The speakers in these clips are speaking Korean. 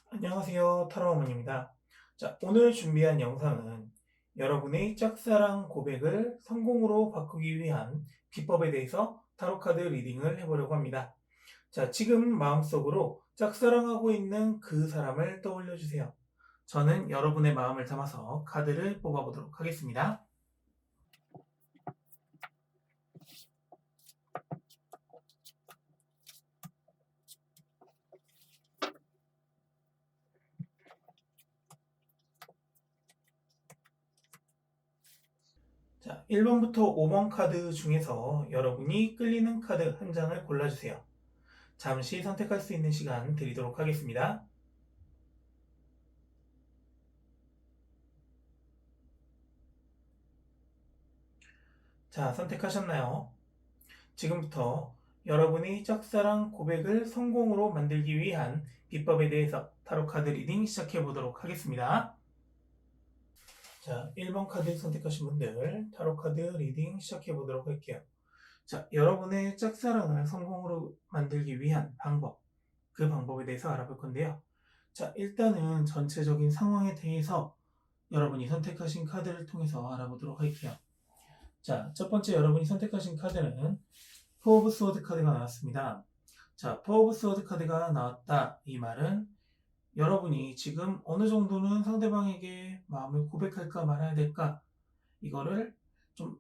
안녕하세요. 타로어머니입니다. 자, 오늘 준비한 영상은 여러분의 짝사랑 고백을 성공으로 바꾸기 위한 비법에 대해서 타로카드 리딩을 해보려고 합니다. 자, 지금 마음속으로 짝사랑하고 있는 그 사람을 떠올려 주세요. 저는 여러분의 마음을 담아서 카드를 뽑아보도록 하겠습니다. 자, 1번부터 5번 카드 중에서 여러분이 끌리는 카드 한 장을 골라주세요. 잠시 선택할 수 있는 시간 드리도록 하겠습니다. 자, 선택하셨나요? 지금부터 여러분의 짝사랑 고백을 성공으로 만들기 위한 비법에 대해서 타로카드 리딩 시작해 보도록 하겠습니다. 자, 1번 카드 선택하신 분들 타로카드 리딩 시작해 보도록 할게요. 자, 여러분의 짝사랑을 성공으로 만들기 위한 방법, 그 방법에 대해서 알아볼 건데요. 자, 일단은 전체적인 상황에 대해서 여러분이 선택하신 카드를 통해서 알아보도록 할게요. 자, 첫 번째 여러분이 선택하신 카드는 포 오브 스워드 카드가 나왔습니다. 자, 포 오브 스워드 카드가 나왔다. 이 말은 여러분이 지금 어느 정도는 상대방에게 마음을 고백할까 말아야 될까 이거를 좀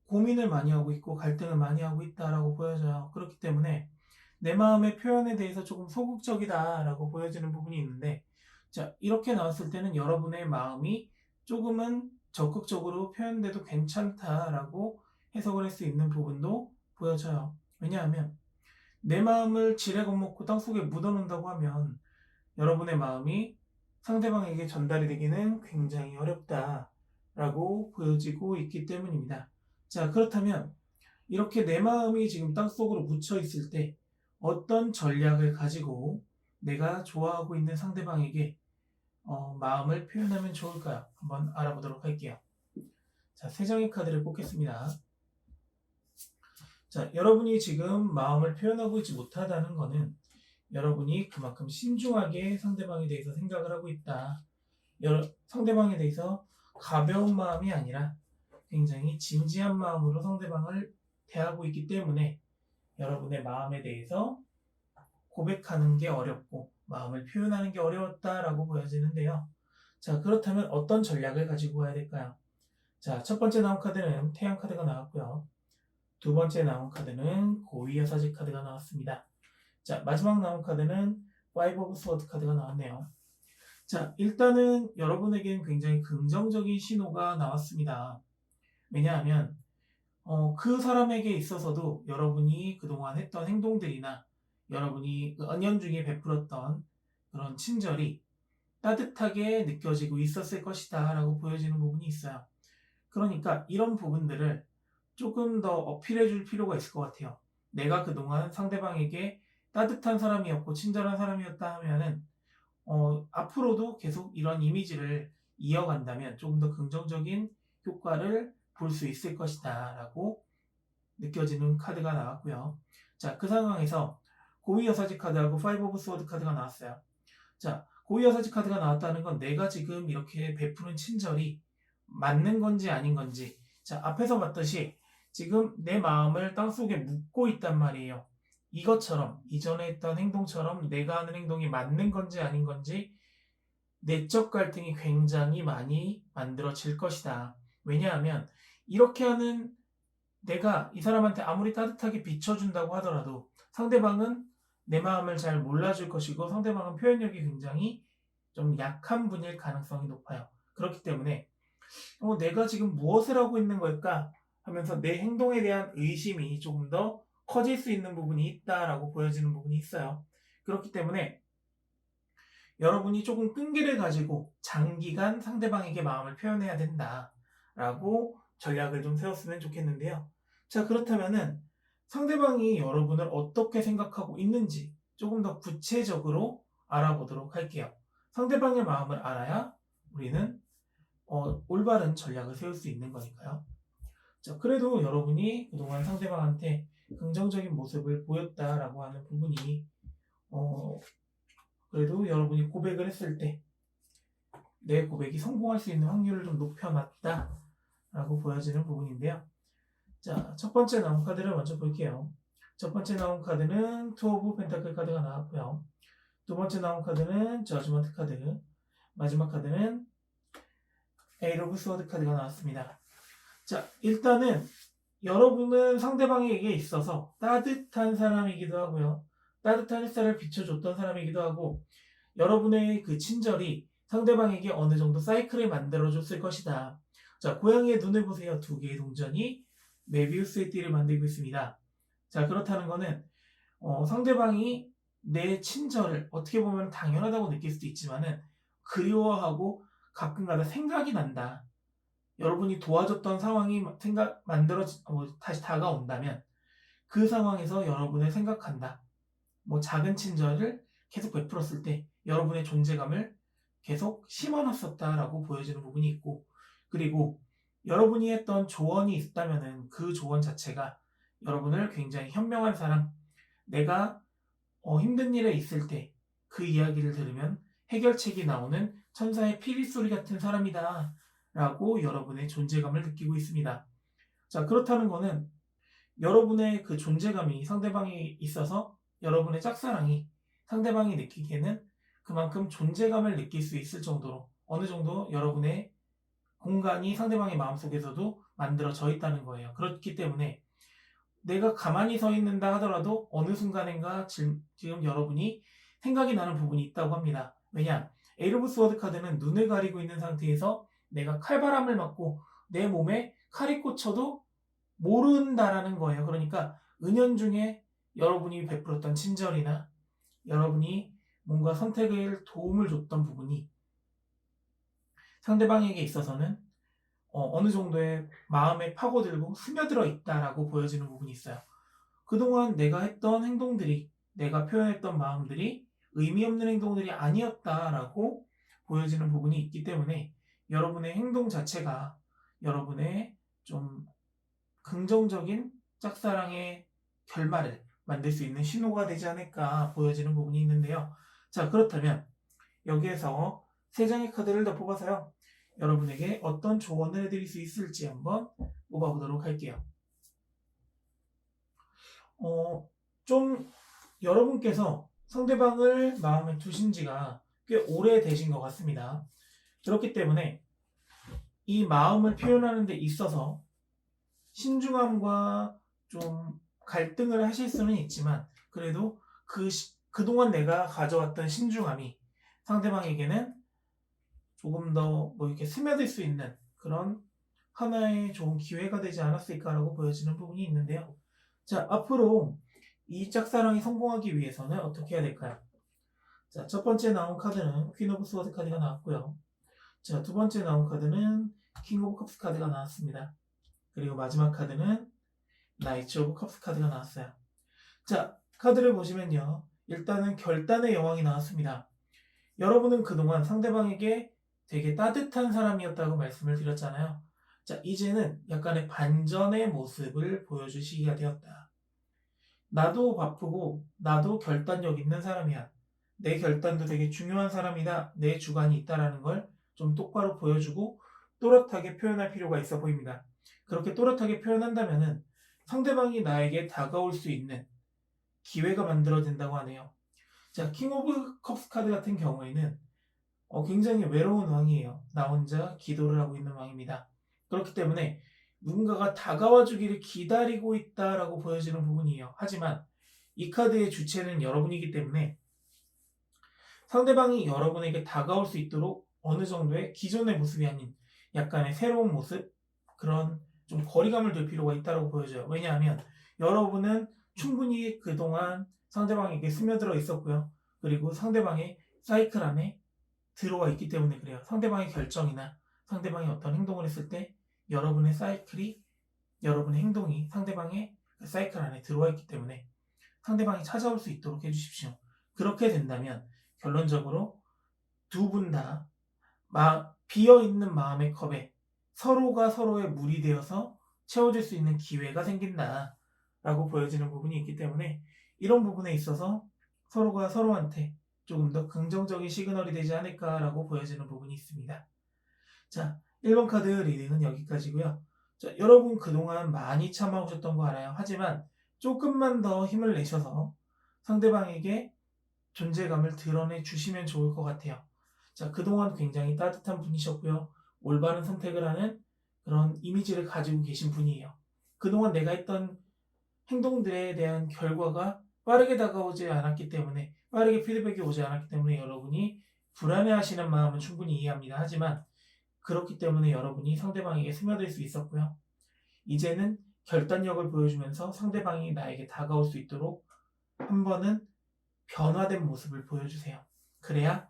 고민을 많이 하고 있고 갈등을 많이 하고 있다라고 보여져요. 그렇기 때문에 내 마음의 표현에 대해서 조금 소극적이다라고 보여지는 부분이 있는데, 자, 이렇게 나왔을 때는 여러분의 마음이 조금은 적극적으로 표현돼도 괜찮다라고 해석을 할 수 있는 부분도 보여져요. 왜냐하면 내 마음을 지레 겁먹고 땅속에 묻어놓는다고 하면 여러분의 마음이 상대방에게 전달이 되기는 굉장히 어렵다라고 보여지고 있기 때문입니다. 자, 그렇다면 이렇게 내 마음이 지금 땅속으로 묻혀 있을 때 어떤 전략을 가지고 내가 좋아하고 있는 상대방에게 마음을 표현하면 좋을까요? 한번 알아보도록 할게요. 자, 세 장의 카드를 뽑겠습니다. 자, 여러분이 지금 마음을 표현하고 있지 못하다는 것은 여러분이 그만큼 신중하게 상대방에 대해서 생각을 하고 있다. 상대방에 대해서 가벼운 마음이 아니라 굉장히 진지한 마음으로 상대방을 대하고 있기 때문에 여러분의 마음에 대해서 고백하는 게 어렵고 마음을 표현하는 게 어려웠다라고 보여지는데요. 자, 그렇다면 어떤 전략을 가지고 가야 될까요? 자, 첫 번째 나온 카드는 태양 카드가 나왔고요. 두 번째 나온 카드는 고위여사지 카드가 나왔습니다. 자, 마지막 나온 카드는 파이브 오브 스워드 카드가 나왔네요. 자, 일단은 여러분에게는 굉장히 긍정적인 신호가 나왔습니다. 왜냐하면 그 사람에게 있어서도 여러분이 그동안 했던 행동들이나 여러분이 그 은연중에 베풀었던 그런 친절이 따뜻하게 느껴지고 있었을 것이다 라고 보여지는 부분이 있어요. 그러니까 이런 부분들을 조금 더 어필해 줄 필요가 있을 것 같아요. 내가 그동안 상대방에게 따뜻한 사람이었고 친절한 사람이었다 하면은 앞으로도 계속 이런 이미지를 이어간다면 조금 더 긍정적인 효과를 볼 수 있을 것이다 라고 느껴지는 카드가 나왔고요. 자, 그 상황에서 고위여사지 카드하고 파이브 오브 스워드 카드가 나왔어요. 자, 고위여사지 카드가 나왔다는 건 내가 지금 이렇게 베푸는 친절이 맞는 건지 아닌 건지, 자, 앞에서 봤듯이 지금 내 마음을 땅속에 묻고 있단 말이에요. 이것처럼 이전에 했던 행동처럼 내가 하는 행동이 맞는 건지 아닌 건지 내적 갈등이 굉장히 많이 만들어질 것이다. 왜냐하면 이렇게 하는 내가 이 사람한테 아무리 따뜻하게 비춰준다고 하더라도 상대방은 내 마음을 잘 몰라줄 것이고 상대방은 표현력이 굉장히 좀 약한 분일 가능성이 높아요. 그렇기 때문에 내가 지금 무엇을 하고 있는 걸까 하면서 내 행동에 대한 의심이 조금 더 커질 수 있는 부분이 있다라고 보여지는 부분이 있어요. 그렇기 때문에 여러분이 조금 끈기를 가지고 장기간 상대방에게 마음을 표현해야 된다라고 전략을 좀 세웠으면 좋겠는데요. 자, 그렇다면은 상대방이 여러분을 어떻게 생각하고 있는지 조금 더 구체적으로 알아보도록 할게요. 상대방의 마음을 알아야 우리는 올바른 전략을 세울 수 있는 거니까요. 자, 그래도 여러분이 그동안 상대방한테 긍정적인 모습을 보였다라고 하는 부분이 그래도 여러분이 고백을 했을 때 내 고백이 성공할 수 있는 확률을 좀 높여놨다라고 보여지는 부분인데요. 자, 첫 번째 나온 카드를 먼저 볼게요. 첫 번째 나온 카드는 투 오브 펜타클 카드가 나왔고요. 두 번째 나온 카드는 저지먼트 카드, 마지막 카드는 에이트 오브 스워드 카드가 나왔습니다. 자, 일단은 여러분은 상대방에게 있어서 따뜻한 사람이기도 하고요. 따뜻한 햇살을 비춰줬던 사람이기도 하고, 여러분의 그 친절이 상대방에게 어느 정도 사이클을 만들어줬을 것이다. 자, 고양이의 눈을 보세요. 두 개의 동전이 메비우스의 띠를 만들고 있습니다. 자, 그렇다는 거는 상대방이 내 친절을 어떻게 보면 당연하다고 느낄 수도 있지만은 그리워하고 가끔가다 생각이 난다. 여러분이 도와줬던 상황이 다시 다가온다면 그 상황에서 여러분을 생각한다. 뭐 작은 친절을 계속 베풀었을 때 여러분의 존재감을 계속 심어놨었다라고 보여지는 부분이 있고, 그리고 여러분이 했던 조언이 있다면은 그 조언 자체가 여러분을 굉장히 현명한 사람, 내가 힘든 일에 있을 때 그 이야기를 들으면 해결책이 나오는 천사의 피리소리 같은 사람이다 라고 여러분의 존재감을 느끼고 있습니다. 자, 그렇다는 거는 여러분의 그 존재감이 상대방에 있어서 여러분의 짝사랑이 상대방이 느끼기에는 그만큼 존재감을 느낄 수 있을 정도로 어느 정도 여러분의 공간이 상대방의 마음속에서도 만들어져 있다는 거예요. 그렇기 때문에 내가 가만히 서 있는다 하더라도 어느 순간인가 지금 여러분이 생각이 나는 부분이 있다고 합니다. 왜냐? 에이트 오브 스워드 카드는 눈을 가리고 있는 상태에서 내가 칼바람을 맞고 내 몸에 칼이 꽂혀도 모른다라는 거예요. 그러니까 은연중에 여러분이 베풀었던 친절이나 여러분이 뭔가 선택을 도움을 줬던 부분이 상대방에게 있어서는 어느 정도의 마음에 파고들고 스며들어 있다라고 보여지는 부분이 있어요. 그동안 내가 했던 행동들이, 내가 표현했던 마음들이 의미 없는 행동들이 아니었다라고 보여지는 부분이 있기 때문에 여러분의 행동 자체가 여러분의 좀 긍정적인 짝사랑의 결말을 만들 수 있는 신호가 되지 않을까 보여지는 부분이 있는데요. 자, 그렇다면 여기에서 세 장의 카드를 더 뽑아서요. 여러분에게 어떤 조언을 해드릴 수 있을지 한번 뽑아보도록 할게요. 좀 여러분께서 상대방을 마음에 두신 지가 꽤 오래 되신 것 같습니다. 그렇기 때문에 이 마음을 표현하는 데 있어서 신중함과 좀 갈등을 하실 수는 있지만 그래도 그동안 내가 가져왔던 신중함이 상대방에게는 조금 더 뭐 이렇게 스며들 수 있는 그런 하나의 좋은 기회가 되지 않았을까라고 보여지는 부분이 있는데요. 자, 앞으로 이 짝사랑이 성공하기 위해서는 어떻게 해야 될까요? 자, 첫 번째 나온 카드는 퀸 오브 스워드 카드가 나왔고요. 자, 두 번째 나온 카드는 킹 오브 컵스 카드가 나왔습니다. 그리고 마지막 카드는 나이츠 오브 컵스 카드가 나왔어요. 자, 카드를 보시면요. 일단은 결단의 여왕이 나왔습니다. 여러분은 그동안 상대방에게 되게 따뜻한 사람이었다고 말씀을 드렸잖아요. 자, 이제는 약간의 반전의 모습을 보여줄 시기가 되었다. 나도 바쁘고 나도 결단력 있는 사람이야. 내 결단도 되게 중요한 사람이다. 내 주관이 있다라는 걸 좀 똑바로 보여주고 또렷하게 표현할 필요가 있어 보입니다. 그렇게 또렷하게 표현한다면은 상대방이 나에게 다가올 수 있는 기회가 만들어진다고 하네요. 자, 킹 오브 컵스 카드 같은 경우에는 굉장히 외로운 왕이에요. 나 혼자 기도를 하고 있는 왕입니다. 그렇기 때문에 누군가가 다가와 주기를 기다리고 있다라고 보여지는 부분이에요. 하지만 이 카드의 주체는 여러분이기 때문에 상대방이 여러분에게 다가올 수 있도록 어느 정도의 기존의 모습이 아닌 약간의 새로운 모습, 그런 좀 거리감을 둘 필요가 있다고 보여져요. 왜냐하면 여러분은 충분히 그동안 상대방에게 스며들어 있었고요. 그리고 상대방의 사이클 안에 들어와 있기 때문에 그래요. 상대방의 결정이나 상대방이 어떤 행동을 했을 때 여러분의 사이클이, 여러분의 행동이 상대방의 그 사이클 안에 들어와 있기 때문에 상대방이 찾아올 수 있도록 해주십시오. 그렇게 된다면 결론적으로 두 분 다 비어있는 마음의 컵에 서로가 서로의 물이 되어서 채워질 수 있는 기회가 생긴다라고 보여지는 부분이 있기 때문에 이런 부분에 있어서 서로가 서로한테 조금 더 긍정적인 시그널이 되지 않을까라고 보여지는 부분이 있습니다. 자, 1번 카드 리딩은 여기까지고요. 자, 여러분 그동안 많이 참아오셨던 거 알아요. 하지만 조금만 더 힘을 내셔서 상대방에게 존재감을 드러내 주시면 좋을 것 같아요. 자, 그동안 굉장히 따뜻한 분이셨고요. 올바른 선택을 하는 그런 이미지를 가지고 계신 분이에요. 그동안 내가 했던 행동들에 대한 결과가 빠르게 다가오지 않았기 때문에, 빠르게 피드백이 오지 않았기 때문에 여러분이 불안해하시는 마음은 충분히 이해합니다. 하지만 그렇기 때문에 여러분이 상대방에게 스며들 수 있었고요. 이제는 결단력을 보여주면서 상대방이 나에게 다가올 수 있도록 한 번은 변화된 모습을 보여주세요. 그래야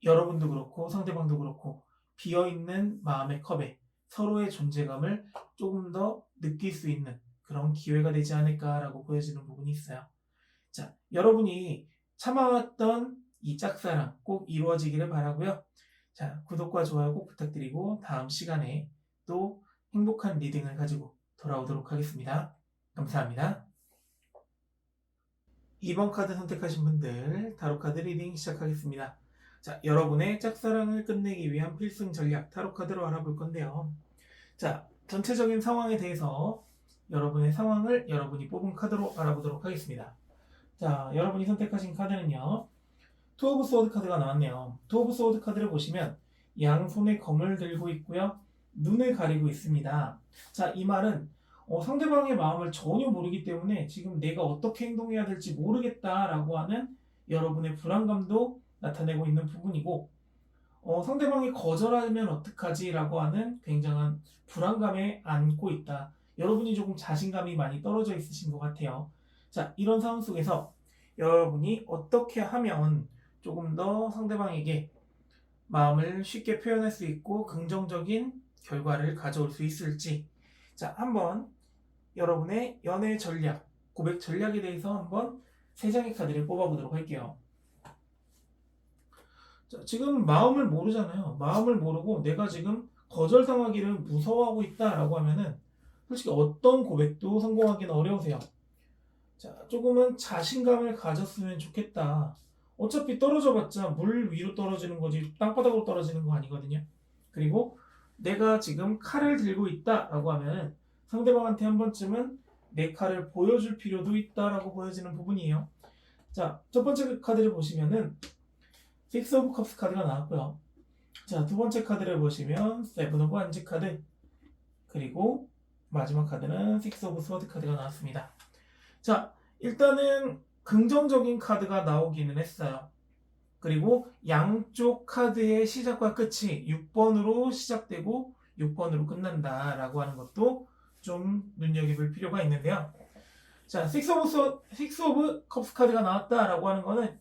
여러분도 그렇고 상대방도 그렇고 비어있는 마음의 컵에 서로의 존재감을 조금 더 느낄 수 있는 그런 기회가 되지 않을까라고 보여지는 부분이 있어요. 자, 여러분이 참아왔던 이 짝사랑 꼭 이루어지기를 바라고요. 자, 구독과 좋아요 꼭 부탁드리고 다음 시간에 또 행복한 리딩을 가지고 돌아오도록 하겠습니다. 감사합니다. 2번 카드 선택하신 분들 타로카드 리딩 시작하겠습니다. 자, 여러분의 짝사랑을 끝내기 위한 필승 전략 타로카드로 알아볼 건데요. 자, 전체적인 상황에 대해서 여러분의 상황을 여러분이 뽑은 카드로 알아보도록 하겠습니다. 자, 여러분이 선택하신 카드는요. 투 오브 소드 카드가 나왔네요. 투 오브 소드 카드를 보시면 양손에 검을 들고 있고요. 눈을 가리고 있습니다. 자, 이 말은 상대방의 마음을 전혀 모르기 때문에 지금 내가 어떻게 행동해야 될지 모르겠다라고 하는 여러분의 불안감도 나타내고 있는 부분이고, 상대방이 거절하면 어떡하지라고 하는 굉장한 불안감에 안고 있다. 여러분이 조금 자신감이 많이 떨어져 있으신 것 같아요. 자, 이런 상황 속에서 여러분이 어떻게 하면 조금 더 상대방에게 마음을 쉽게 표현할 수 있고 긍정적인 결과를 가져올 수 있을지, 자, 한번 여러분의 연애 전략, 고백 전략에 대해서 한번 3장의 카드를 뽑아보도록 할게요. 자, 지금 마음을 모르잖아요. 마음을 모르고 내가 지금 거절당하기를 무서워하고 있다라고 하면은 솔직히 어떤 고백도 성공하기는 어려우세요. 자, 조금은 자신감을 가졌으면 좋겠다. 어차피 떨어져봤자 물 위로 떨어지는 거지 땅바닥으로 떨어지는 거 아니거든요. 그리고 내가 지금 칼을 들고 있다라고 하면 상대방한테 한 번쯤은 내 칼을 보여줄 필요도 있다라고 보여지는 부분이에요. 자, 첫 번째 카드를 보시면은 Six of Cups 카드가 나왔고요. 자, 두 번째 카드를 보시면 Seven of Wands 카드, 그리고 마지막 카드는 Six of Swords 카드가 나왔습니다. 자, 일단은 긍정적인 카드가 나오기는 했어요. 그리고 양쪽 카드의 시작과 끝이 6번으로 시작되고 6번으로 끝난다라고 하는 것도 좀 눈여겨볼 필요가 있는데요. 자, Six of Cups 카드가 나왔다라고 하는 거는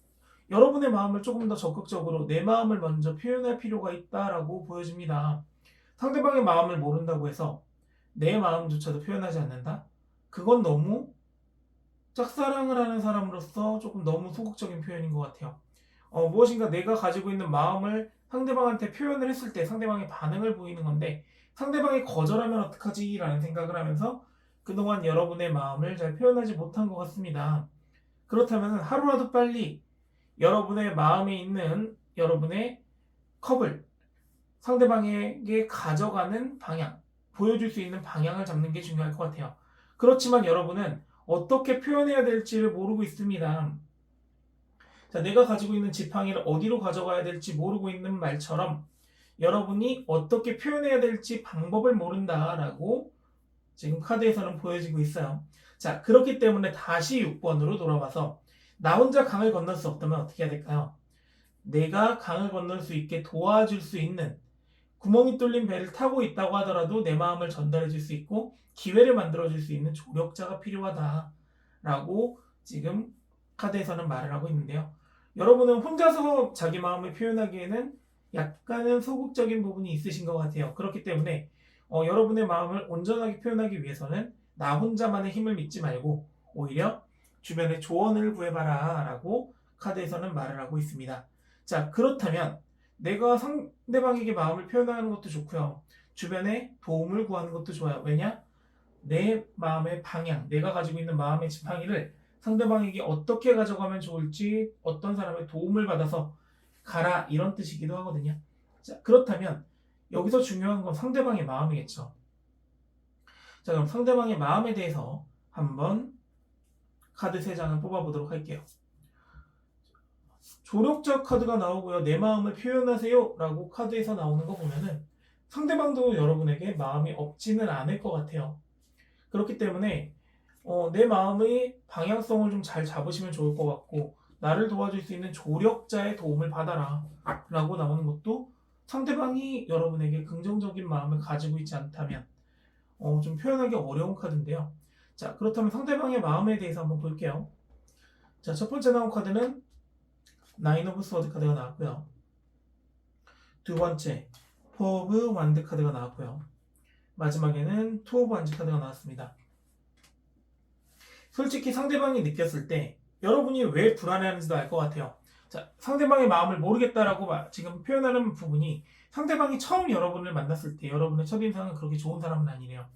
여러분의 마음을 조금 더 적극적으로 내 마음을 먼저 표현할 필요가 있다라고 보여집니다. 상대방의 마음을 모른다고 해서 내 마음조차도 표현하지 않는다? 그건 너무 짝사랑을 하는 사람으로서 조금 너무 소극적인 표현인 것 같아요. 무엇인가 내가 가지고 있는 마음을 상대방한테 표현을 했을 때 상대방의 반응을 보이는 건데, 상대방이 거절하면 어떡하지? 라는 생각을 하면서 그동안 여러분의 마음을 잘 표현하지 못한 것 같습니다. 그렇다면 하루라도 빨리 여러분의 마음에 있는 여러분의 컵을 상대방에게 가져가는 방향, 보여줄 수 있는 방향을 잡는 게 중요할 것 같아요. 그렇지만 여러분은 어떻게 표현해야 될지를 모르고 있습니다. 자, 내가 가지고 있는 지팡이를 어디로 가져가야 될지 모르고 있는 말처럼 여러분이 어떻게 표현해야 될지 방법을 모른다라고 지금 카드에서는 보여지고 있어요. 자, 그렇기 때문에 다시 6번으로 돌아와서 나 혼자 강을 건널 수 없다면 어떻게 해야 될까요? 내가 강을 건널 수 있게 도와줄 수 있는, 구멍이 뚫린 배를 타고 있다고 하더라도 내 마음을 전달해 줄 수 있고 기회를 만들어 줄 수 있는 조력자가 필요하다라고 지금 카드에서는 말을 하고 있는데요. 여러분은 혼자서 자기 마음을 표현하기에는 약간은 소극적인 부분이 있으신 것 같아요. 그렇기 때문에 여러분의 마음을 온전하게 표현하기 위해서는 나 혼자만의 힘을 믿지 말고 오히려 주변의 조언을 구해봐라 라고 카드에서는 말을 하고 있습니다. 자, 그렇다면 내가 상대방에게 마음을 표현하는 것도 좋고요. 주변에 도움을 구하는 것도 좋아요. 왜냐? 내 마음의 방향, 내가 가지고 있는 마음의 지팡이를 상대방에게 어떻게 가져가면 좋을지 어떤 사람의 도움을 받아서 가라 이런 뜻이기도 하거든요. 자, 그렇다면 여기서 중요한 건 상대방의 마음이겠죠. 자, 그럼 상대방의 마음에 대해서 한번 카드 3장을 뽑아보도록 할게요. 조력자 카드가 나오고요. 내 마음을 표현하세요 라고 카드에서 나오는 거 보면은 상대방도 여러분에게 마음이 없지는 않을 것 같아요. 그렇기 때문에 내 마음의 방향성을 좀 잘 잡으시면 좋을 것 같고, 나를 도와줄 수 있는 조력자의 도움을 받아라 라고 나오는 것도 상대방이 여러분에게 긍정적인 마음을 가지고 있지 않다면 좀 표현하기 어려운 카드인데요. 자, 그렇다면 상대방의 마음에 대해서 한번 볼게요. 자, 첫 번째 나온 카드는 나인 오브 스워드 카드가 나왔고요. 두 번째 포 오브 완드 카드가 나왔고요. 마지막에는 투 오브 완즈 카드가 나왔습니다. 솔직히 상대방이 느꼈을 때 여러분이 왜 불안해하는지도 알 것 같아요. 자, 상대방의 마음을 모르겠다라고 지금 표현하는 부분이 상대방이 처음 여러분을 만났을 때 여러분의 첫인상은 그렇게 좋은 사람은 아니래요.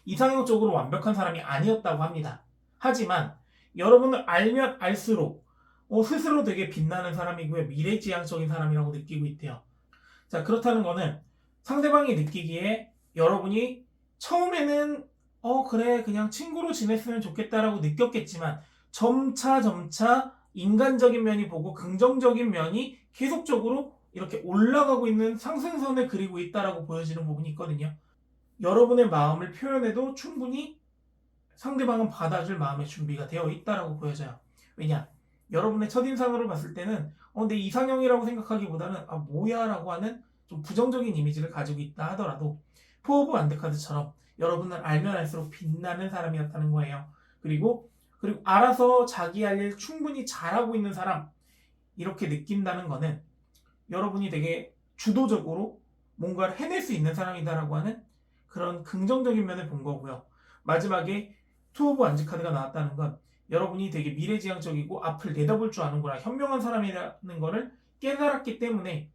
이상형적으로 완벽한 사람이 아니었다고 합니다. 하지만 여러분을 알면 알수록 스스로 되게 빛나는 사람이고요. 미래지향적인 사람이라고 느끼고 있대요. 자, 그렇다는 거는 상대방이 느끼기에 여러분이 처음에는 그래 그냥 친구로 지냈으면 좋겠다라고 느꼈겠지만 점차 인간적인 면이 보고 긍정적인 면이 계속적으로 이렇게 올라가고 있는 상승선을 그리고 있다라고 보여지는 부분이 있거든요. 여러분의 마음을 표현해도 충분히 상대방은 받아줄 마음의 준비가 되어 있다라고 보여져요. 왜냐? 여러분의 첫인상으로 봤을 때는 내 이상형이라고 생각하기보다는 뭐야 라고 하는 좀 부정적인 이미지를 가지고 있다 하더라도 포 오브 완드 카드처럼 여러분을 알면 알수록 빛나는 사람이었다는 거예요. 그리고 알아서 자기 할 일 충분히 잘하고 있는 사람, 이렇게 느낀다는 거는 여러분이 되게 주도적으로 뭔가를 해낼 수 있는 사람이다라고 하는 그런 긍정적인 면을 본 거고요. 마지막에 투 오브 완즈 카드가 나왔다는 건 여러분이 되게 미래지향적이고 앞을 내다볼 줄 아는구나, 현명한 사람이라는 거를 깨달았기 때문에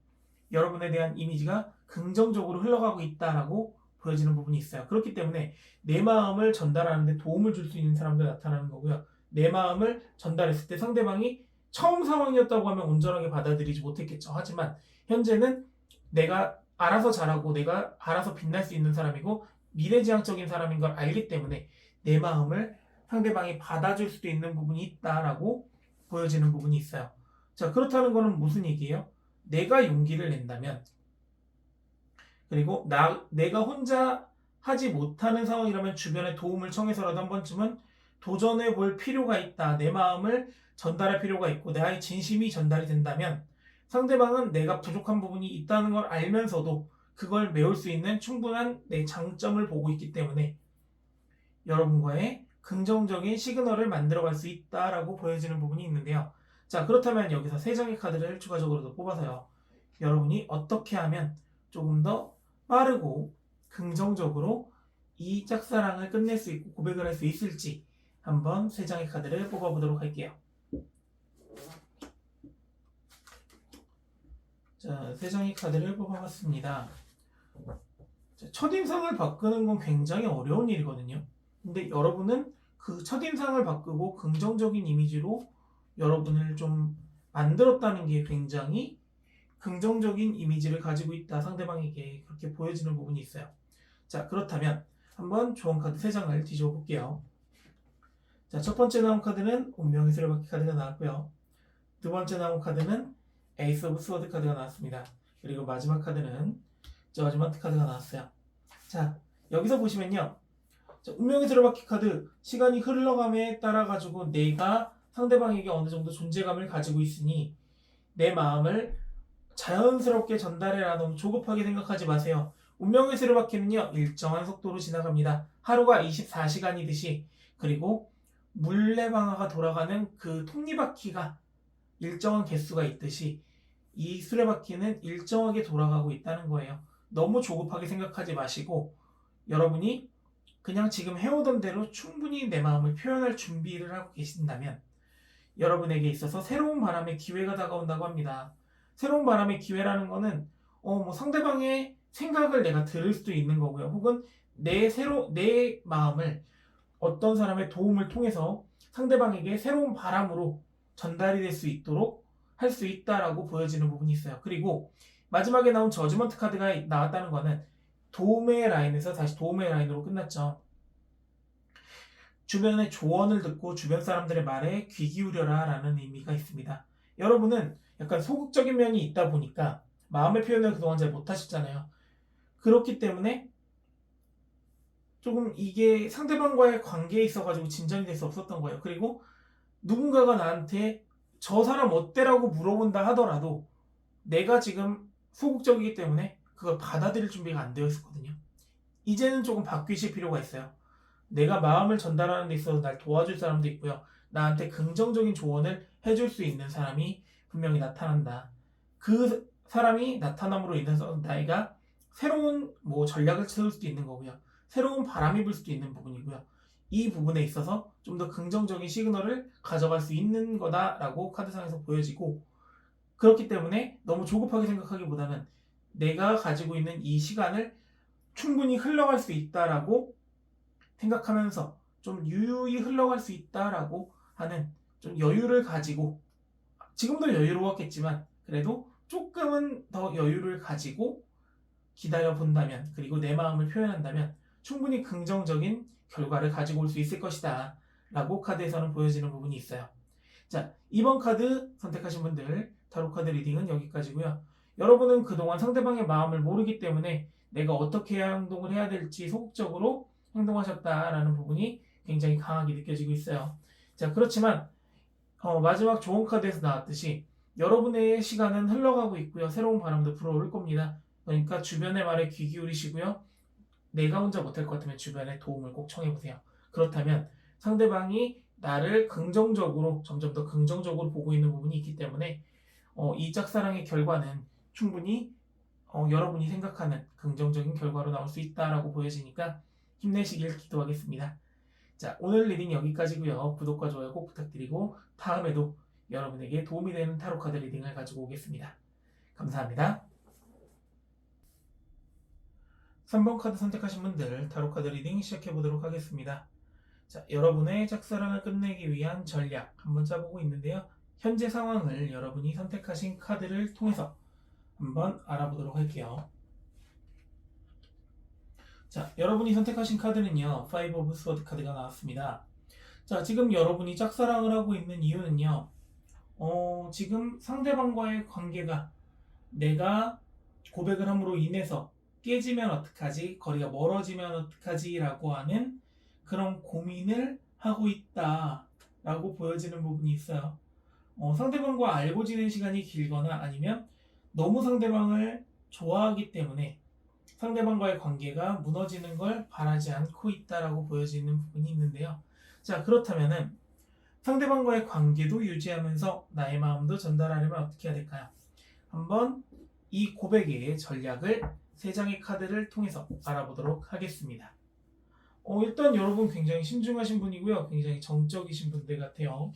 여러분에 대한 이미지가 긍정적으로 흘러가고 있다라고 보여지는 부분이 있어요. 그렇기 때문에 내 마음을 전달하는 데 도움을 줄 수 있는 사람도 나타나는 거고요. 내 마음을 전달했을 때 상대방이 처음 상황이었다고 하면 온전하게 받아들이지 못했겠죠. 하지만 현재는 내가 알아서 잘하고 내가 알아서 빛날 수 있는 사람이고 미래지향적인 사람인 걸 알기 때문에 내 마음을 상대방이 받아줄 수도 있는 부분이 있다라고 보여지는 부분이 있어요. 자, 그렇다는 거는 무슨 얘기예요? 내가 용기를 낸다면, 그리고 내가 혼자 하지 못하는 상황이라면 주변의 도움을 청해서라도 한 번쯤은 도전해 볼 필요가 있다. 내 마음을 전달할 필요가 있고 나의 진심이 전달이 된다면 상대방은 내가 부족한 부분이 있다는 걸 알면서도 그걸 메울 수 있는 충분한 내 장점을 보고 있기 때문에 여러분과의 긍정적인 시그널을 만들어갈 수 있다라고 보여지는 부분이 있는데요. 자, 그렇다면 여기서 3장의 카드를 추가적으로 더 뽑아서요. 여러분이 어떻게 하면 조금 더 빠르고 긍정적으로 이 짝사랑을 끝낼 수 있고 고백을 할 수 있을지 한번 3장의 카드를 뽑아보도록 할게요. 자, 3장의 카드를 뽑아봤습니다. 자, 첫인상을 바꾸는 건 굉장히 어려운 일이거든요. 근데 여러분은 그 첫인상을 바꾸고 긍정적인 이미지로 여러분을 좀 만들었다는 게 굉장히 긍정적인 이미지를 가지고 있다, 상대방에게 그렇게 보여지는 부분이 있어요. 자, 그렇다면 한번 좋은 카드 3장을 뒤집어 볼게요. 자, 첫 번째 나온 카드는 운명의 수레바퀴 카드가 나왔고요. 두 번째 나온 카드는 에이스 오브 스워드 카드가 나왔습니다. 그리고 마지막 카드는 저지먼트 카드가 나왔어요. 자, 여기서 보시면요, 자, 운명의 수레바퀴 카드, 시간이 흘러감에 따라 가지고 내가 상대방에게 어느 정도 존재감을 가지고 있으니 내 마음을 자연스럽게 전달해라. 너무 조급하게 생각하지 마세요. 운명의 수레바퀴는요, 일정한 속도로 지나갑니다. 하루가 24시간이듯이, 그리고 물레방아가 돌아가는 그 톱니바퀴가 일정한 개수가 있듯이 이 수레바퀴는 일정하게 돌아가고 있다는 거예요. 너무 조급하게 생각하지 마시고 여러분이 그냥 지금 해오던 대로 충분히 내 마음을 표현할 준비를 하고 계신다면 여러분에게 있어서 새로운 바람의 기회가 다가온다고 합니다. 새로운 바람의 기회라는 거는 상대방의 생각을 내가 들을 수도 있는 거고요. 혹은 내 마음을 어떤 사람의 도움을 통해서 상대방에게 새로운 바람으로 전달이 될 수 있도록 할 수 있다라고 보여지는 부분이 있어요. 그리고 마지막에 나온 저지먼트 카드가 나왔다는 거는 도움의 라인에서 다시 도움의 라인으로 끝났죠. 주변의 조언을 듣고 주변 사람들의 말에 귀 기울여라 라는 의미가 있습니다. 여러분은 약간 소극적인 면이 있다 보니까 마음의 표현을 그동안 잘 못하셨잖아요. 그렇기 때문에 조금 이게 상대방과의 관계에 있어가지고 진전이 될 수 없었던 거예요. 그리고 누군가가 나한테 저 사람 어때라고 물어본다 하더라도 내가 지금 소극적이기 때문에 그걸 받아들일 준비가 안 되어 있었거든요. 이제는 조금 바뀌실 필요가 있어요. 내가 마음을 전달하는 데 있어서 날 도와줄 사람도 있고요. 나한테 긍정적인 조언을 해줄 수 있는 사람이 분명히 나타난다. 그 사람이 나타남으로 인해서 나이가 새로운 전략을 세울 수도 있는 거고요. 새로운 바람이 불 수도 있는 부분이고요. 이 부분에 있어서 좀 더 긍정적인 시그널을 가져갈 수 있는 거다라고 카드상에서 보여지고, 그렇기 때문에 너무 조급하게 생각하기보다는 내가 가지고 있는 이 시간을 충분히 흘러갈 수 있다라고 생각하면서 좀 유유히 흘러갈 수 있다라고 하는 좀 여유를 가지고, 지금도 여유로웠겠지만 그래도 조금은 더 여유를 가지고 기다려 본다면, 그리고 내 마음을 표현한다면 충분히 긍정적인 결과를 가지고 올 수 있을 것이다 라고 카드에서는 보여지는 부분이 있어요. 자, 이번 카드 선택하신 분들 타로 카드 리딩은 여기까지고요. 여러분은 그동안 상대방의 마음을 모르기 때문에 내가 어떻게 행동을 해야 될지 소극적으로 행동하셨다라는 부분이 굉장히 강하게 느껴지고 있어요. 자, 그렇지만 마지막 조언 카드에서 나왔듯이 여러분의 시간은 흘러가고 있고요. 새로운 바람도 불어올 겁니다. 그러니까 주변의 말에 귀 기울이시고요. 내가 혼자 못할 것 같으면 주변에 도움을 꼭 청해보세요. 그렇다면 상대방이 나를 긍정적으로, 점점 더 긍정적으로 보고 있는 부분이 있기 때문에 이 짝사랑의 결과는 충분히 여러분이 생각하는 긍정적인 결과로 나올 수 있다라고 보여지니까 힘내시길 기도하겠습니다. 자, 오늘 리딩 여기까지고요. 구독과 좋아요 꼭 부탁드리고 다음에도 여러분에게 도움이 되는 타로 카드 리딩을 가지고 오겠습니다. 감사합니다. 3번 카드 선택하신 분들 타로 카드 리딩 시작해 보도록 하겠습니다. 자, 여러분의 짝사랑을 끝내기 위한 전략 한번 짜보고 있는데요. 현재 상황을 여러분이 선택하신 카드를 통해서 한번 알아보도록 할게요. 자, 여러분이 선택하신 카드는요, 5 of Swords 카드가 나왔습니다. 자, 지금 여러분이 짝사랑을 하고 있는 이유는요, 지금 상대방과의 관계가 내가 고백을 함으로 인해서 깨지면 어떡하지? 거리가 멀어지면 어떡하지? 라고 하는 그런 고민을 하고 있다 라고 보여지는 부분이 있어요. 상대방과 알고 지낸 시간이 길거나 아니면 너무 상대방을 좋아하기 때문에 상대방과의 관계가 무너지는 걸 바라지 않고 있다라고 보여지는 부분이 있는데요. 자, 그렇다면은 상대방과의 관계도 유지하면서 나의 마음도 전달하려면 어떻게 해야 될까요? 한번 이 고백의 전략을 3장의 카드를 통해서 알아보도록 하겠습니다. 일단 여러분 굉장히 신중하신 분이고요. 굉장히 정적이신 분들 같아요.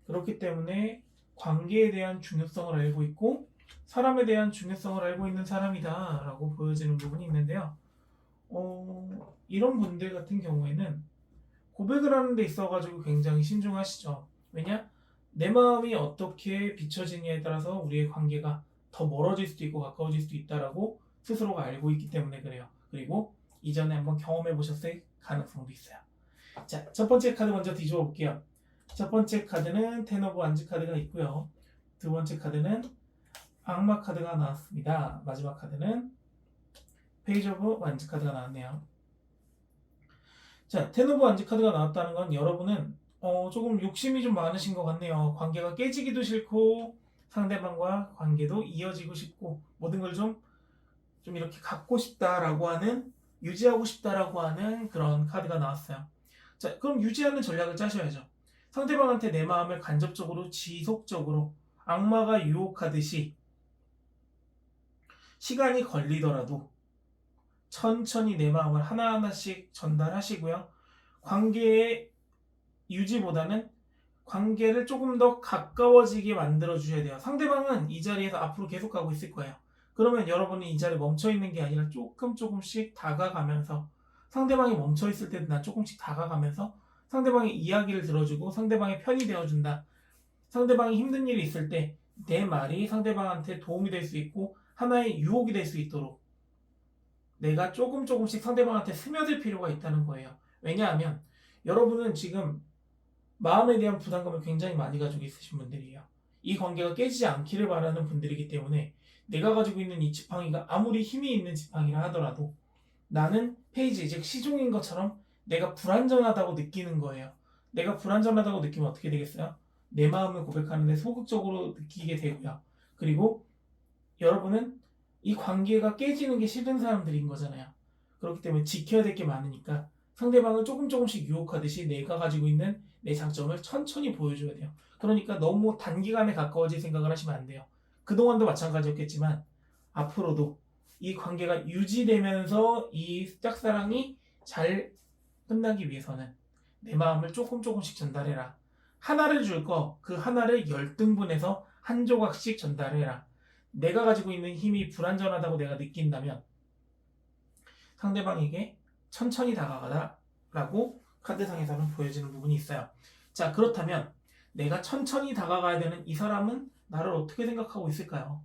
그렇기 때문에 관계에 대한 중요성을 알고 있고 사람에 대한 중요성을 알고 있는 사람이다 라고 보여지는 부분이 있는데요. 이런 분들 같은 경우에는 고백을 하는 데 있어가지고 굉장히 신중하시죠. 왜냐? 내 마음이 어떻게 비춰지느냐에 따라서 우리의 관계가 더 멀어질 수도 있고 가까워질 수도 있다라고 스스로가 알고 있기 때문에 그래요. 그리고 이전에 한번 경험해 보셨을 가능성도 있어요. 자, 첫 번째 카드 먼저 뒤집어 볼게요. 첫 번째 카드는 텐 오브 완즈 카드가 있고요. 두 번째 카드는 악마 카드가 나왔습니다. 마지막 카드는 페이지 오브 완즈 카드가 나왔네요. 자, 텐 오브 완즈 카드가 나왔다는 건 여러분은 조금 욕심이 좀 많으신 것 같네요. 관계가 깨지기도 싫고 상대방과 관계도 이어지고 싶고 모든 걸 좀 이렇게 갖고 싶다라고 하는, 유지하고 싶다라고 하는 그런 카드가 나왔어요. 자, 그럼 유지하는 전략을 짜셔야죠. 상대방한테 내 마음을 간접적으로 지속적으로 악마가 유혹하듯이 시간이 걸리더라도 천천히 내 마음을 하나하나씩 전달하시고요. 관계의 유지보다는 관계를 조금 더 가까워지게 만들어 주셔야 돼요. 상대방은 이 자리에서 앞으로 계속 가고 있을 거예요. 그러면 여러분이 이 자리에 멈춰 있는 게 아니라 조금씩 다가가면서 상대방이 멈춰있을 때도 난 조금씩 다가가면서 상대방의 이야기를 들어주고 상대방의 편이 되어준다. 상대방이 힘든 일이 있을 때 내 말이 상대방한테 도움이 될 수 있고 하나의 유혹이 될 수 있도록 내가 조금씩 상대방한테 스며들 필요가 있다는 거예요. 왜냐하면 여러분은 지금 마음에 대한 부담감을 굉장히 많이 가지고 있으신 분들이에요. 이 관계가 깨지지 않기를 바라는 분들이기 때문에 내가 가지고 있는 이 지팡이가 아무리 힘이 있는 지팡이라 하더라도 나는 페이지, 즉 시종인 것처럼 내가 불완전하다고 느끼는 거예요. 내가 불완전하다고 느끼면 어떻게 되겠어요? 내 마음을 고백하는데 소극적으로 느끼게 되고요. 그리고 여러분은 이 관계가 깨지는 게 싫은 사람들인 거잖아요. 그렇기 때문에 지켜야 될 게 많으니까 상대방을 조금씩 유혹하듯이 내가 가지고 있는 내 장점을 천천히 보여줘야 돼요. 그러니까 너무 단기간에 가까워질 생각을 하시면 안 돼요. 그동안도 마찬가지였겠지만 앞으로도 이 관계가 유지되면서 이 짝사랑이 잘 끝나기 위해서는 내 마음을 조금씩 전달해라. 하나를 줄 거 그 하나를 10등분해서 한 조각씩 전달해라. 내가 가지고 있는 힘이 불완전하다고 내가 느낀다면 상대방에게 천천히 다가가라 라고 카드상에서는 보여지는 부분이 있어요. 자, 그렇다면 내가 천천히 다가가야 되는 이 사람은 나를 어떻게 생각하고 있을까요?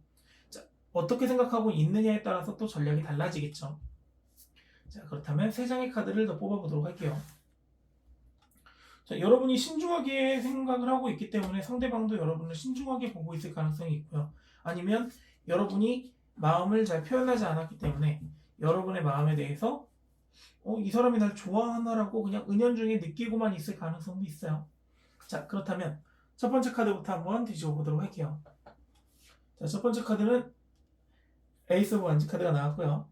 자, 어떻게 생각하고 있느냐에 따라서 또 전략이 달라지겠죠. 자, 그렇다면 3장의 카드를 더 뽑아보도록 할게요. 자, 여러분이 신중하게 생각을 하고 있기 때문에 상대방도 여러분을 신중하게 보고 있을 가능성이 있고요. 아니면 여러분이 마음을 잘 표현하지 않았기 때문에 여러분의 마음에 대해서 이 사람이 날 좋아하나라고 그냥 은연중에 느끼고만 있을 가능성도 있어요. 자, 그렇다면 첫 번째 카드부터 한번 뒤집어 보도록 할게요. 자, 첫 번째 카드는 에이스 오브 완즈 카드가 나왔고요.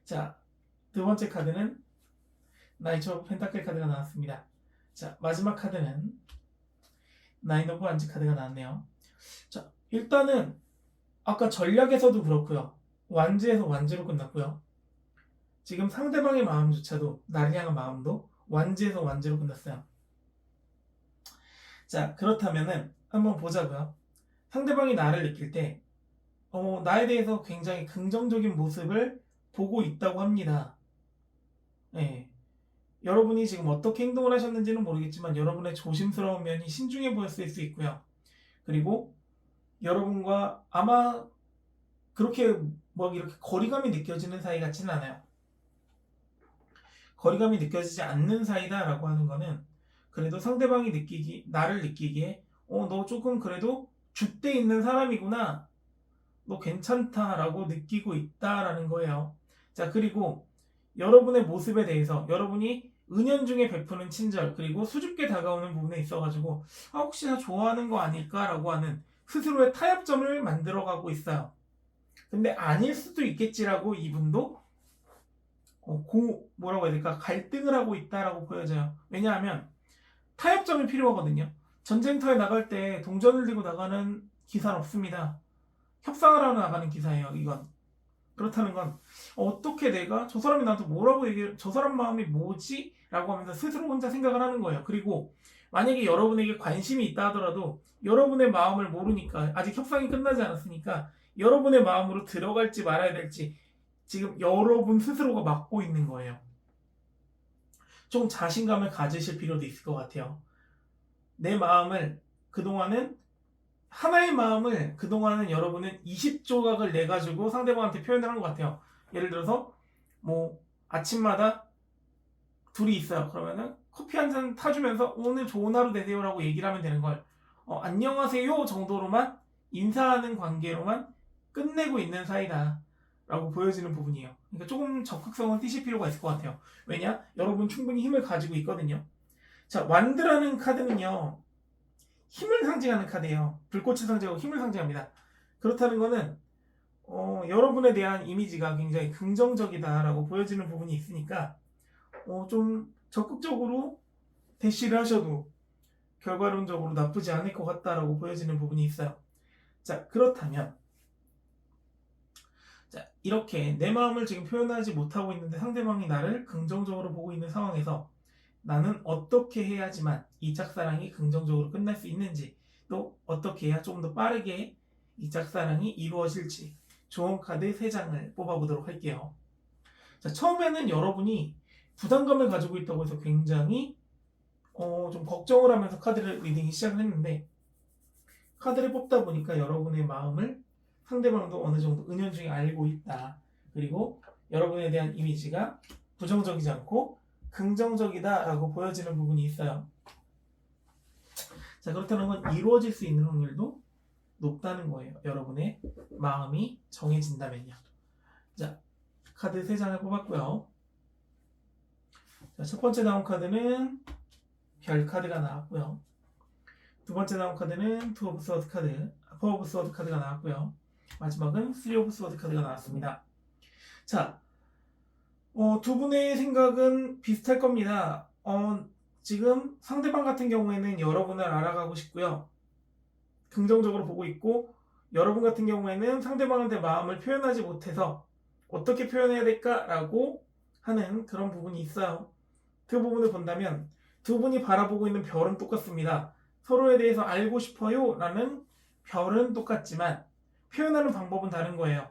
자, 두 번째 카드는 나이트 오브 펜타클 카드가 나왔습니다. 자, 마지막 카드는 나인 오브 완즈 카드가 나왔네요. 자, 일단은 아까 전략에서도 그렇고요. 완즈에서 완즈로 끝났고요. 지금 상대방의 마음조차도 나를 향한 마음도 완즈에서 완즈로 끝났어요. 자, 그렇다면은 한번 보자고요. 상대방이 나를 느낄 때 나에 대해서 굉장히 긍정적인 모습을 보고 있다고 합니다. 네. 여러분이 지금 어떻게 행동을 하셨는지는 모르겠지만 여러분의 조심스러운 면이 신중해 보였을 수 있고요. 그리고 여러분과 아마 그렇게 이렇게 거리감이 느껴지는 사이 같지는 않아요. 거리감이 느껴지지 않는 사이다라고 하는 거는 그래도 상대방이 나를 느끼기에 너 조금 그래도 줏대 있는 사람이구나. 너 괜찮다라고 느끼고 있다라는 거예요. 자, 그리고 여러분의 모습에 대해서 여러분이 은연중에 베푸는 친절 그리고 수줍게 다가오는 부분에 있어가지고 혹시 나 좋아하는 거 아닐까라고 하는 스스로의 타협점을 만들어가고 있어요. 근데 아닐 수도 있겠지라고 이분도 뭐라고 해야 될까? 갈등을 하고 있다라고 보여져요. 왜냐하면 타협점이 필요하거든요. 전쟁터에 나갈 때 동전을 들고 나가는 기사는 없습니다. 협상을 하러 나가는 기사예요, 이건. 그렇다는 건 어떻게 내가 저 사람이 나한테 뭐라고 저 사람 마음이 뭐지? 라고 하면서 스스로 혼자 생각을 하는 거예요. 그리고 만약에 여러분에게 관심이 있다 하더라도 여러분의 마음을 모르니까 아직 협상이 끝나지 않았으니까 여러분의 마음으로 들어갈지 말아야 될지 지금 여러분 스스로가 맡고 있는 거예요. 좀 자신감을 가지실 필요도 있을 것 같아요. 내 마음을 하나의 마음을 그동안은 여러분은 20조각을 내가지고 상대방한테 표현을 한 것 같아요. 예를 들어서 아침마다 둘이 있어요. 그러면은 커피 한 잔 타주면서 오늘 좋은 하루 되세요 라고 얘기를 하면 되는 걸 안녕하세요 정도로만 인사하는 관계로만 끝내고 있는 사이다 라고 보여지는 부분이에요. 그러니까 조금 적극성을 띠실 필요가 있을 것 같아요. 왜냐? 여러분 충분히 힘을 가지고 있거든요. 자, 완드라는 카드는요 힘을 상징하는 카드예요. 불꽃을 상징하고 힘을 상징합니다. 그렇다는 거는 여러분에 대한 이미지가 굉장히 긍정적이다라고 보여지는 부분이 있으니까 좀 적극적으로 대시를 하셔도 결과론적으로 나쁘지 않을 것 같다라고 보여지는 부분이 있어요. 자, 그렇다면 이렇게 내 마음을 지금 표현하지 못하고 있는데 상대방이 나를 긍정적으로 보고 있는 상황에서 나는 어떻게 해야지만 이 짝사랑이 긍정적으로 끝날 수 있는지 또 어떻게 해야 조금 더 빠르게 이 짝사랑이 이루어질지 좋은 카드 3장을 뽑아보도록 할게요. 자, 처음에는 여러분이 부담감을 가지고 있다고 해서 굉장히 좀 걱정을 하면서 카드를 리딩이 시작을 했는데, 카드를 뽑다 보니까 여러분의 마음을 상대방도 어느 정도 은연중에 알고 있다. 그리고 여러분에 대한 이미지가 부정적이지 않고 긍정적이다라고 보여지는 부분이 있어요. 자, 그렇다는 건 이루어질 수 있는 확률도 높다는 거예요. 여러분의 마음이 정해진다면요. 자, 카드 3장을 뽑았고요. 자, 첫 번째 나온 카드는 별 카드가 나왔고요. 두 번째 나온 카드는 투 오브 스워드 카드, 포 오브 스워드 카드가 나왔고요. 마지막은 쓰리 오브 스워드 카드가 나왔습니다. 자, 두 분의 생각은 비슷할 겁니다. 지금 상대방 같은 경우에는 여러분을 알아가고 싶고요. 긍정적으로 보고 있고, 여러분 같은 경우에는 상대방한테 마음을 표현하지 못해서 어떻게 표현해야 될까라고 하는 그런 부분이 있어요. 그 부분을 본다면 두 분이 바라보고 있는 별은 똑같습니다. 서로에 대해서 알고 싶어요 라는 별은 똑같지만 표현하는 방법은 다른 거예요.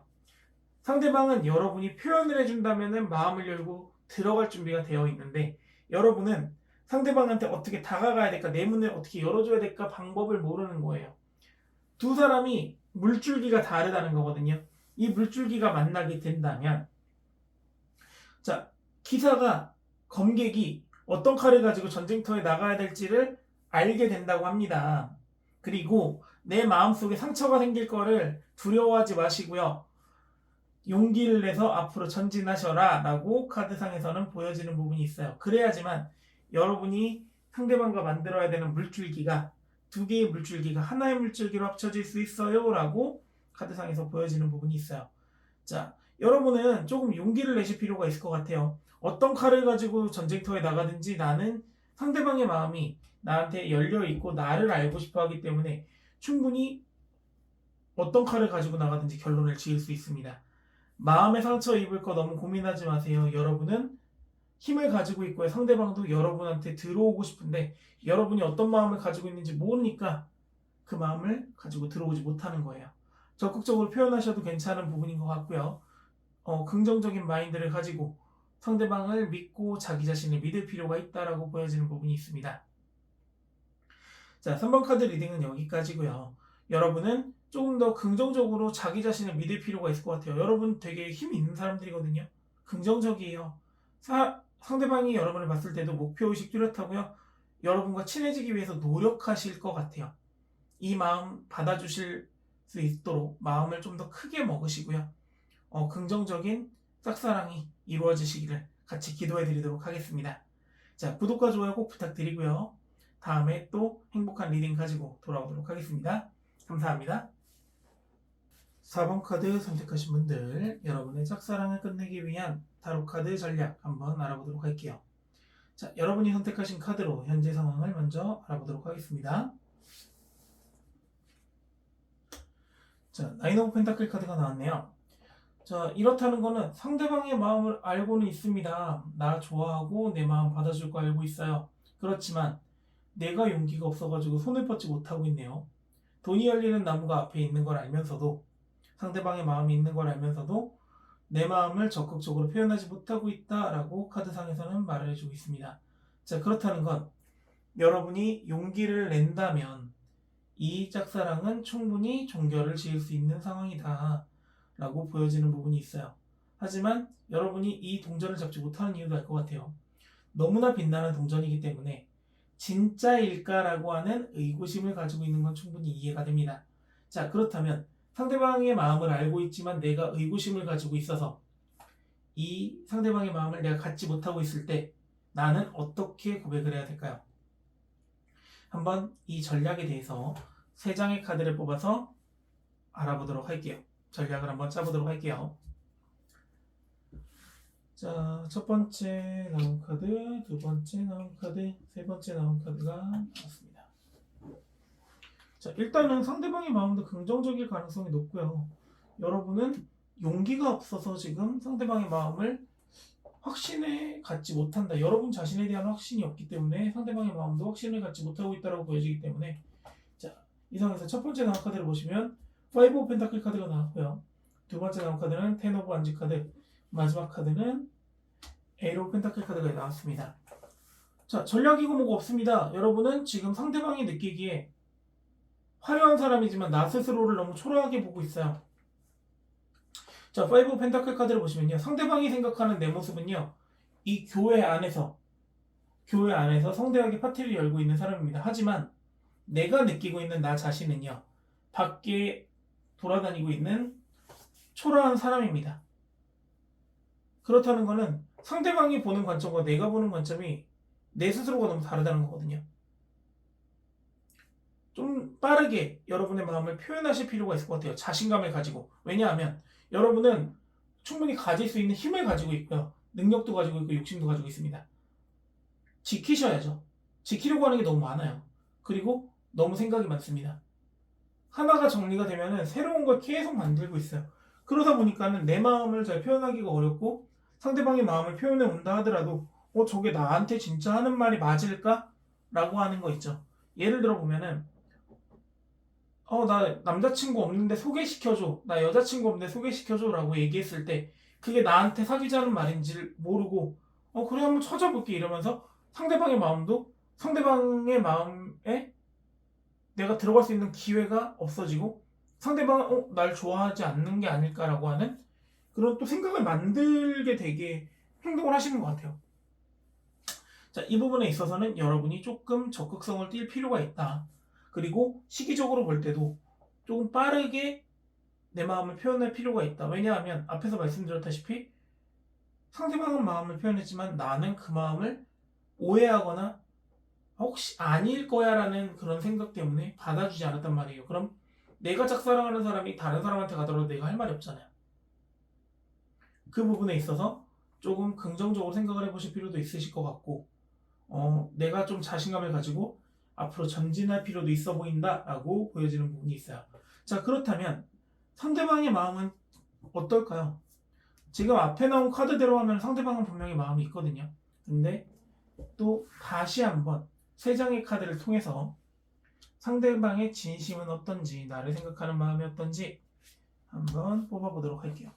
상대방은 여러분이 표현을 해준다면 마음을 열고 들어갈 준비가 되어 있는데, 여러분은 상대방한테 어떻게 다가가야 될까, 내 문을 어떻게 열어줘야 될까 방법을 모르는 거예요. 두 사람이 물줄기가 다르다는 거거든요. 이 물줄기가 만나게 된다면, 자, 기사가, 검객이 어떤 칼을 가지고 전쟁터에 나가야 될지를 알게 된다고 합니다. 그리고 내 마음속에 상처가 생길 거를 두려워하지 마시고요. 용기를 내서 앞으로 전진하셔라 라고 카드상에서는 보여지는 부분이 있어요. 그래야지만 여러분이 상대방과 만들어야 되는 물줄기가 두 개의 물줄기가 하나의 물줄기로 합쳐질 수 있어요 라고 카드상에서 보여지는 부분이 있어요. 자, 여러분은 조금 용기를 내실 필요가 있을 것 같아요. 어떤 칼을 가지고 전쟁터에 나가든지 나는 상대방의 마음이 나한테 열려있고 나를 알고 싶어 하기 때문에 충분히 어떤 칼을 가지고 나가든지 결론을 지을 수 있습니다. 마음의 상처 입을 거 너무 고민하지 마세요. 여러분은 힘을 가지고 있고요. 상대방도 여러분한테 들어오고 싶은데 여러분이 어떤 마음을 가지고 있는지 모르니까 그 마음을 가지고 들어오지 못하는 거예요. 적극적으로 표현하셔도 괜찮은 부분인 것 같고요. 긍정적인 마인드를 가지고 상대방을 믿고 자기 자신을 믿을 필요가 있다라고 보여지는 부분이 있습니다. 자, 3번 카드 리딩은 여기까지고요. 여러분은 조금 더 긍정적으로 자기 자신을 믿을 필요가 있을 것 같아요. 여러분 되게 힘이 있는 사람들이거든요. 긍정적이에요. 상대방이 여러분을 봤을 때도 목표의식 뚜렷하고요. 여러분과 친해지기 위해서 노력하실 것 같아요. 이 마음 받아주실 수 있도록 마음을 좀 더 크게 먹으시고요. 긍정적인 짝사랑이 이루어지시기를 같이 기도해 드리도록 하겠습니다. 자, 구독과 좋아요 꼭 부탁드리고요. 다음에 또 행복한 리딩 가지고 돌아오도록 하겠습니다. 감사합니다. 4번 카드 선택하신 분들, 여러분의 짝사랑을 끝내기 위한 타로 카드 전략 한번 알아보도록 할게요. 자, 여러분이 선택하신 카드로 현재 상황을 먼저 알아보도록 하겠습니다. 자, 나인 오브 펜타클 카드가 나왔네요. 자, 이렇다는 거는 상대방의 마음을 알고는 있습니다. 나 좋아하고 내 마음 받아줄 거 알고 있어요. 그렇지만 내가 용기가 없어가지고 손을 뻗지 못하고 있네요. 돈이 열리는 나무가 앞에 있는 걸 알면서도, 상대방의 마음이 있는 걸 알면서도 내 마음을 적극적으로 표현하지 못하고 있다라고 카드상에서는 말을 해주고 있습니다. 자, 그렇다는 건 여러분이 용기를 낸다면 이 짝사랑은 충분히 종결을 지을 수 있는 상황이다 라고 보여지는 부분이 있어요. 하지만 여러분이 이 동전을 잡지 못하는 이유도 알 것 같아요. 너무나 빛나는 동전이기 때문에 진짜일까라고 하는 의구심을 가지고 있는 건 충분히 이해가 됩니다. 자, 그렇다면 상대방의 마음을 알고 있지만 내가 의구심을 가지고 있어서 이 상대방의 마음을 내가 갖지 못하고 있을 때 나는 어떻게 고백을 해야 될까요? 한번 이 전략에 대해서 3장의 카드를 뽑아서 알아보도록 할게요. 전략을 한번 짜보도록 할게요. 자, 첫 번째 나온 카드, 두 번째 나온 카드, 세 번째 나온 카드가 나왔습니다. 자, 일단은 상대방의 마음도 긍정적일 가능성이 높고요. 여러분은 용기가 없어서 지금 상대방의 마음을 확신에 갖지 못한다. 여러분 자신에 대한 확신이 없기 때문에 상대방의 마음도 확신을 갖지 못하고 있다고 보여지기 때문에, 자, 이 상황에서 첫 번째 나온 카드를 보시면 5 오브 펜타클 카드가 나왔고요. 두 번째 나온 카드는 10 오브 완지 카드, 마지막 카드는 에이스 오브 펜타클 카드가 나왔습니다. 자, 전략이고 뭐가 없습니다. 여러분은 지금 상대방이 느끼기에 화려한 사람이지만 나 스스로를 너무 초라하게 보고 있어요. 자, 5 오브 펜타클 카드를 보시면요. 상대방이 생각하는 내 모습은요. 이 교회 안에서 성대하게 파티를 열고 있는 사람입니다. 하지만 내가 느끼고 있는 나 자신은요. 밖에 돌아다니고 있는 초라한 사람입니다. 그렇다는 것은 상대방이 보는 관점과 내가 보는 관점이 내 스스로가 너무 다르다는 거거든요. 좀 빠르게 여러분의 마음을 표현하실 필요가 있을 것 같아요. 자신감을 가지고. 왜냐하면 여러분은 충분히 가질 수 있는 힘을 가지고 있고요. 능력도 가지고 있고 욕심도 가지고 있습니다. 지키셔야죠. 지키려고 하는 게 너무 많아요. 그리고 너무 생각이 많습니다. 하나가 정리가 되면은 새로운 걸 계속 만들고 있어요. 그러다 보니까는 내 마음을 잘 표현하기가 어렵고 상대방의 마음을 표현해 온다 하더라도 저게 나한테 진짜 하는 말이 맞을까? 라고 하는 거 있죠. 예를 들어 보면은 나 남자친구 없는데 소개시켜줘. 나 여자친구 없는데 소개시켜줘. 라고 얘기했을 때 그게 나한테 사귀자는 말인지를 모르고 그래 한번 찾아볼게 이러면서 상대방의 마음에 내가 들어갈 수 있는 기회가 없어지고 상대방은 날 좋아하지 않는 게 아닐까라고 하는 그런 또 생각을 만들게 되게 행동을 하시는 것 같아요. 자, 이 부분에 있어서는 여러분이 조금 적극성을 띨 필요가 있다. 그리고 시기적으로 볼 때도 조금 빠르게 내 마음을 표현할 필요가 있다. 왜냐하면 앞에서 말씀드렸다시피 상대방은 마음을 표현했지만 나는 그 마음을 오해하거나 혹시 아닐 거야 라는 그런 생각 때문에 받아주지 않았단 말이에요. 그럼 내가 짝사랑하는 사람이 다른 사람한테 가더라도 내가 할 말이 없잖아요. 그 부분에 있어서 조금 긍정적으로 생각을 해보실 필요도 있으실 것 같고 내가 좀 자신감을 가지고 앞으로 전진할 필요도 있어 보인다 라고 보여지는 부분이 있어요. 자, 그렇다면 상대방의 마음은 어떨까요? 지금 앞에 나온 카드대로 하면 상대방은 분명히 마음이 있거든요. 근데 또 다시 한번 세 장의 카드를 통해서 상대방의 진심은 어떤지, 나를 생각하는 마음이 어떤지 한번 뽑아보도록 할게요.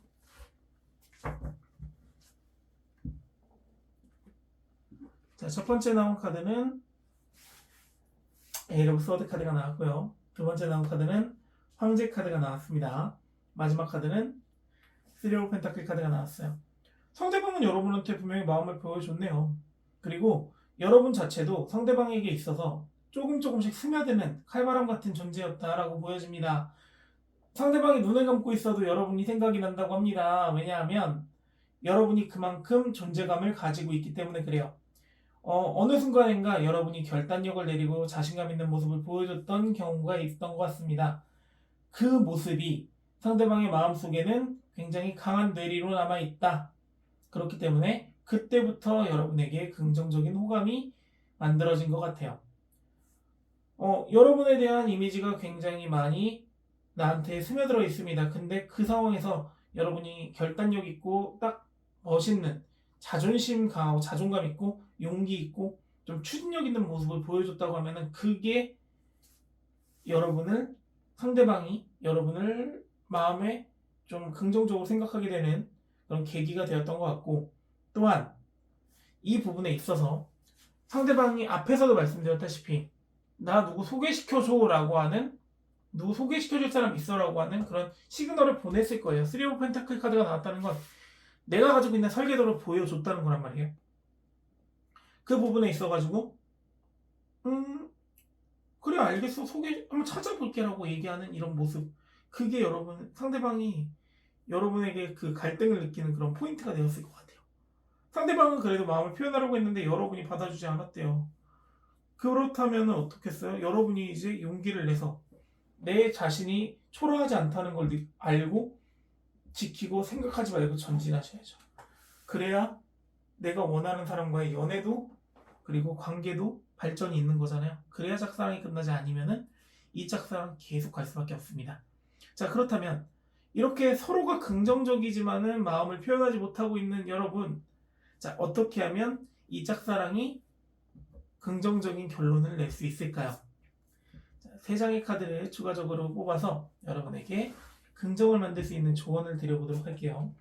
자, 첫 번째 나온 카드는 에이스 오브 소드 카드가 나왔고요. 두 번째 나온 카드는 황제 카드가 나왔습니다. 마지막 카드는 3 오브 펜타클 카드가 나왔어요. 상대방은 여러분한테 분명히 마음을 보여줬네요. 그리고 여러분 자체도 상대방에게 있어서 조금씩 스며드는 칼바람 같은 존재였다라고 보여집니다. 상대방이 눈을 감고 있어도 여러분이 생각이 난다고 합니다. 왜냐하면 여러분이 그만큼 존재감을 가지고 있기 때문에 그래요. 어느 순간인가 여러분이 결단력을 내리고 자신감 있는 모습을 보여줬던 경우가 있었던 것 같습니다. 그 모습이 상대방의 마음속에는 굉장히 강한 뇌리로 남아있다. 그렇기 때문에 그때부터 여러분에게 긍정적인 호감이 만들어진 것 같아요. 여러분에 대한 이미지가 굉장히 많이 나한테 스며들어 있습니다. 근데 그 상황에서 여러분이 결단력 있고 딱 멋있는 자존심 강하고 자존감 있고 용기 있고 좀 추진력 있는 모습을 보여줬다고 하면은 그게 상대방이 여러분을 마음에 좀 긍정적으로 생각하게 되는 그런 계기가 되었던 것 같고, 또한 이 부분에 있어서 상대방이 앞에서도 말씀드렸다시피 나 누구 소개시켜줘 라고 하는, 누구 소개시켜줄 사람 있어 라고 하는 그런 시그널을 보냈을 거예요. 3 오브 펜타클 카드가 나왔다는 건 내가 가지고 있는 설계도를 보여줬다는 거란 말이에요. 그 부분에 있어가지고 그래 알겠어 소개 한번 찾아볼게 라고 얘기하는 이런 모습, 그게 상대방이 여러분에게 그 갈등을 느끼는 그런 포인트가 되었을 것 같아요. 상대방은 그래도 마음을 표현하려고 했는데 여러분이 받아주지 않았대요. 그렇다면 어떻겠어요? 여러분이 이제 용기를 내서 내 자신이 초라하지 않다는 걸 알고 지키고 생각하지 말고 전진하셔야죠. 그래야 내가 원하는 사람과의 연애도 그리고 관계도 발전이 있는 거잖아요. 그래야 짝사랑이 끝나지 않으면은 이 짝사랑 계속 갈 수밖에 없습니다. 자, 그렇다면 이렇게 서로가 긍정적이지만은 마음을 표현하지 못하고 있는 여러분, 자, 어떻게 하면 이 짝사랑이 긍정적인 결론을 낼 수 있을까요? 자, 3장의 카드를 추가적으로 뽑아서 여러분에게 긍정을 만들 수 있는 조언을 드려보도록 할게요.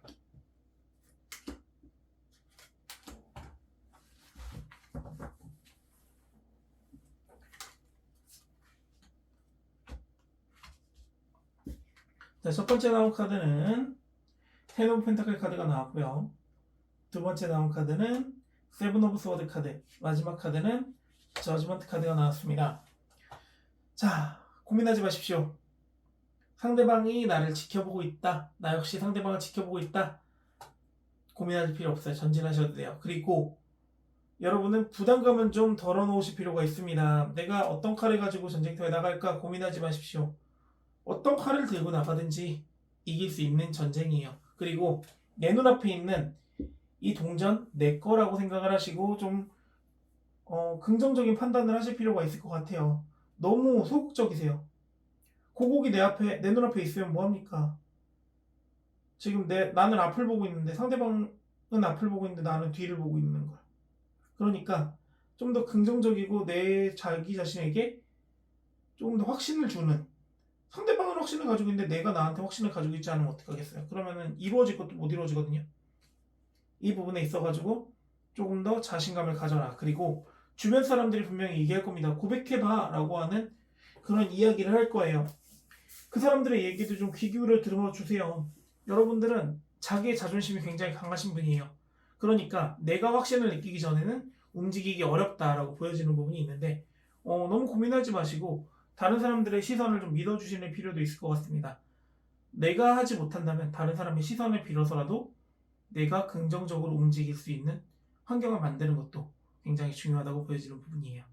자, 첫 번째 나온 카드는 텐 오브 펜타클 카드가 나왔고요. 두 번째 나온 카드는 세븐 오브 스워드 카드, 마지막 카드는 저지먼트 카드가 나왔습니다. 자, 고민하지 마십시오. 상대방이 나를 지켜보고 있다. 나 역시 상대방을 지켜보고 있다. 고민할 필요 없어요. 전진하셔도 돼요. 그리고 여러분은 부담감은 좀 덜어놓으실 필요가 있습니다. 내가 어떤 칼을 가지고 전쟁터에 나갈까 고민하지 마십시오. 어떤 칼을 들고 나가든지 이길 수 있는 전쟁이에요. 그리고 내 눈앞에 있는 이 동전 내 거라고 생각을 하시고 좀 긍정적인 판단을 하실 필요가 있을 것 같아요. 너무 소극적이세요. 고국이 내 눈앞에 있으면 뭐합니까? 지금 나는 앞을 보고 있는데 상대방은 앞을 보고 있는데 나는 뒤를 보고 있는 거야. 그러니까 좀 더 긍정적이고 자기 자신에게 조금 더 확신을 주는, 상대방은 확신을 가지고 있는데 내가 나한테 확신을 가지고 있지 않으면 어떡하겠어요? 그러면은 이루어질 것도 못 이루어지거든요. 이 부분에 있어가지고 조금 더 자신감을 가져라. 그리고 주변 사람들이 분명히 얘기할 겁니다. 고백해봐 라고 하는 그런 이야기를 할 거예요. 그 사람들의 얘기도 좀 귀 기울여 들어주세요. 여러분들은 자기의 자존심이 굉장히 강하신 분이에요. 그러니까 내가 확신을 느끼기 전에는 움직이기 어렵다라고 보여지는 부분이 있는데 너무 고민하지 마시고 다른 사람들의 시선을 좀 믿어주시는 필요도 있을 것 같습니다. 내가 하지 못한다면 다른 사람의 시선을 빌어서라도 내가 긍정적으로 움직일 수 있는 환경을 만드는 것도 굉장히 중요하다고 보여지는 부분이에요.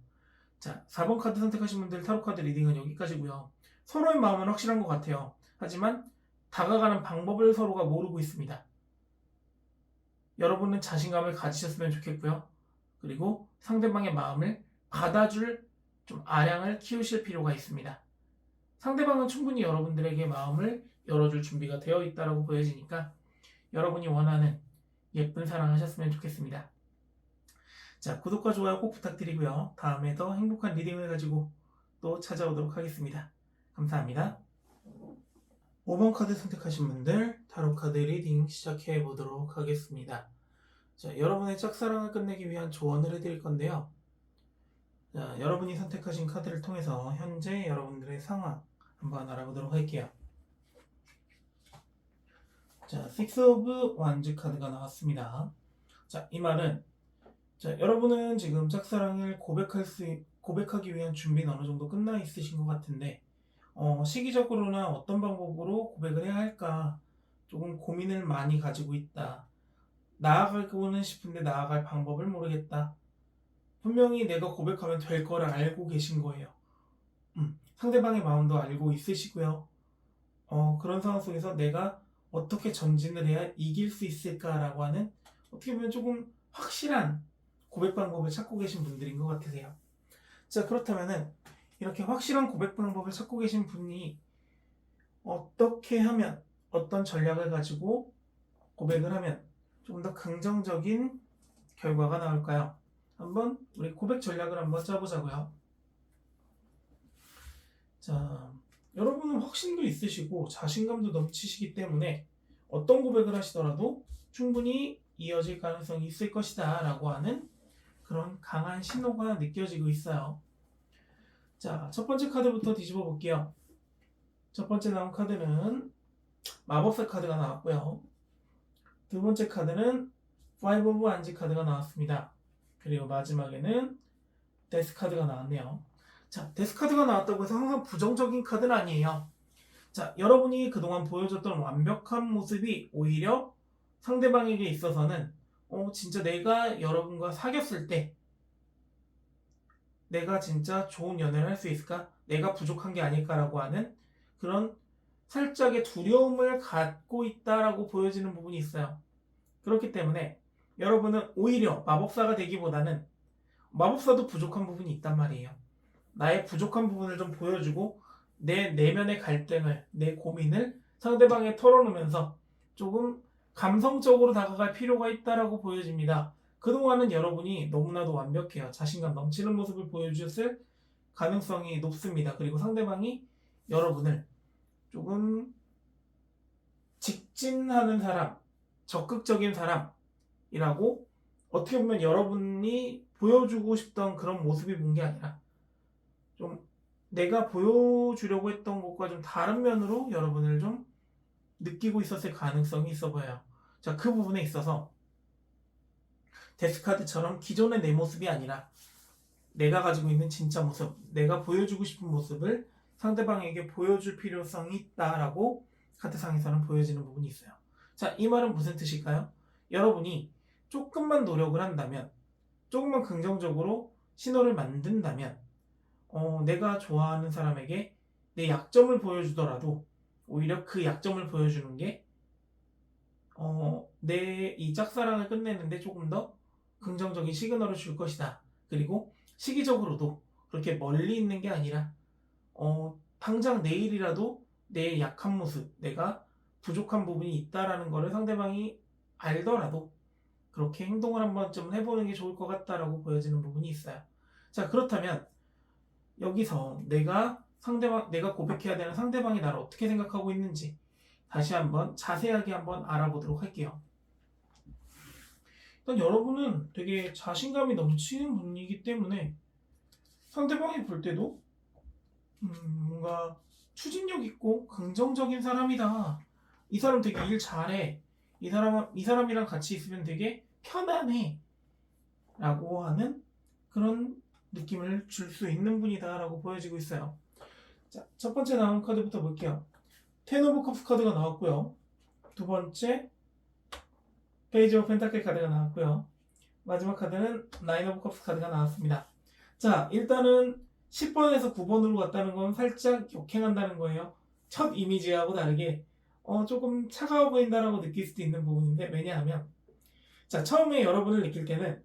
자, 4번 카드 선택하신 분들 타로 카드 리딩은 여기까지고요. 서로의 마음은 확실한 것 같아요. 하지만 다가가는 방법을 서로가 모르고 있습니다. 여러분은 자신감을 가지셨으면 좋겠고요. 그리고 상대방의 마음을 받아줄 좀 아량을 키우실 필요가 있습니다. 상대방은 충분히 여러분들에게 마음을 열어줄 준비가 되어 있다고 보여지니까 여러분이 원하는 예쁜 사랑 하셨으면 좋겠습니다. 자, 구독과 좋아요 꼭 부탁드리고요. 다음에 더 행복한 리딩을 가지고 또 찾아오도록 하겠습니다. 감사합니다. 5번 카드 선택하신 분들 타로 카드 리딩 시작해 보도록 하겠습니다. 자, 여러분의 짝사랑을 끝내기 위한 조언을 해드릴 건데요. 자, 여러분이 선택하신 카드를 통해서 현재 여러분들의 상황 한번 알아보도록 할게요. 자, Six of Wands 카드가 나왔습니다. 자, 이 말은 여러분은 지금 짝사랑을 고백하기 위한 준비는 어느 정도 끝나 있으신 것 같은데 시기적으로나 어떤 방법으로 고백을 해야 할까 조금 고민을 많이 가지고 있다. 나아가고는 싶은데 나아갈 방법을 모르겠다. 분명히 내가 고백하면 될 거를 알고 계신 거예요. 상대방의 마음도 알고 있으시고요. 그런 상황 속에서 내가 어떻게 전진을 해야 이길 수 있을까라고 하는 어떻게 보면 조금 확실한 고백 방법을 찾고 계신 분들인 것 같으세요. 자, 그렇다면은 이렇게 확실한 고백 방법을 찾고 계신 분이 어떻게 하면, 어떤 전략을 가지고 고백을 하면 좀 더 긍정적인 결과가 나올까요? 한번 우리 고백 전략을 한번 짜보자고요. 자, 여러분은 확신도 있으시고 자신감도 넘치시기 때문에 어떤 고백을 하시더라도 충분히 이어질 가능성이 있을 것이다 라고 하는 그런 강한 신호가 느껴지고 있어요. 자, 첫 번째 카드부터 뒤집어 볼게요. 첫 번째 나온 카드는 마법사 카드가 나왔고요. 두 번째 카드는 Five of Wands 카드가 나왔습니다. 그리고 마지막에는 데스 카드가 나왔네요. 자, 데스 카드가 나왔다고 해서 항상 부정적인 카드는 아니에요. 자, 여러분이 그동안 보여줬던 완벽한 모습이 오히려 상대방에게 있어서는 진짜 내가 여러분과 사귀었을 때 내가 진짜 좋은 연애를 할 수 있을까? 내가 부족한 게 아닐까라고 하는 그런 살짝의 두려움을 갖고 있다라고 보여지는 부분이 있어요. 그렇기 때문에 여러분은 오히려 마법사가 되기보다는 마법사도 부족한 부분이 있단 말이에요. 나의 부족한 부분을 좀 보여주고 내 내면의 갈등을, 내 고민을 상대방에 털어놓으면서 조금 감성적으로 다가갈 필요가 있다라고 보여집니다. 그동안은 여러분이 너무나도 완벽해요. 자신감 넘치는 모습을 보여주셨을 가능성이 높습니다. 그리고 상대방이 여러분을 조금 직진하는 사람, 적극적인 사람이라고 어떻게 보면 여러분이 보여주고 싶던 그런 모습이 본 게 아니라 좀 내가 보여주려고 했던 것과 좀 다른 면으로 여러분을 좀 느끼고 있었을 가능성이 있어 보여요. 자, 그 부분에 있어서 데스카드처럼 기존의 내 모습이 아니라 내가 가지고 있는 진짜 모습, 내가 보여주고 싶은 모습을 상대방에게 보여줄 필요성이 있다라고 카드상에서는 보여지는 부분이 있어요. 자, 이 말은 무슨 뜻일까요? 여러분이 조금만 노력을 한다면, 조금만 긍정적으로 신호를 만든다면, 내가 좋아하는 사람에게 내 약점을 보여주더라도 오히려 그 약점을 보여주는 게 내 이 짝사랑을 끝내는데 조금 더 긍정적인 시그널을 줄 것이다. 그리고 시기적으로도 그렇게 멀리 있는 게 아니라 당장 내일이라도 내 약한 모습, 내가 부족한 부분이 있다라는 거를 상대방이 알더라도 그렇게 행동을 한번 좀 해보는 게 좋을 것 같다라고 보여지는 부분이 있어요. 자, 그렇다면 여기서 내가 고백해야 되는 상대방이 나를 어떻게 생각하고 있는지 다시 한번 자세하게 한번 알아보도록 할게요. 일단 여러분은 되게 자신감이 넘치는 분이기 때문에 상대방이 볼 때도 뭔가 추진력 있고 긍정적인 사람이다. 이 사람 되게 일 잘해. 이 사람이랑 같이 있으면 되게 편안해. 라고 하는 그런 느낌을 줄 수 있는 분이다라고 보여지고 있어요. 자, 첫 번째 나온 카드부터 볼게요. 텐 오브 컵스 카드가 나왔고요. 두 번째 페이지 오브 펜타클 카드가 나왔고요. 마지막 카드는 나인 오브 컵스 카드가 나왔습니다. 자, 일단은 10번에서 9번으로 갔다는 건 살짝 역행한다는 거예요. 첫 이미지하고 다르게 조금 차가워 보인다라고 느낄 수도 있는 부분인데, 왜냐하면 자, 처음에 여러분을 느낄 때는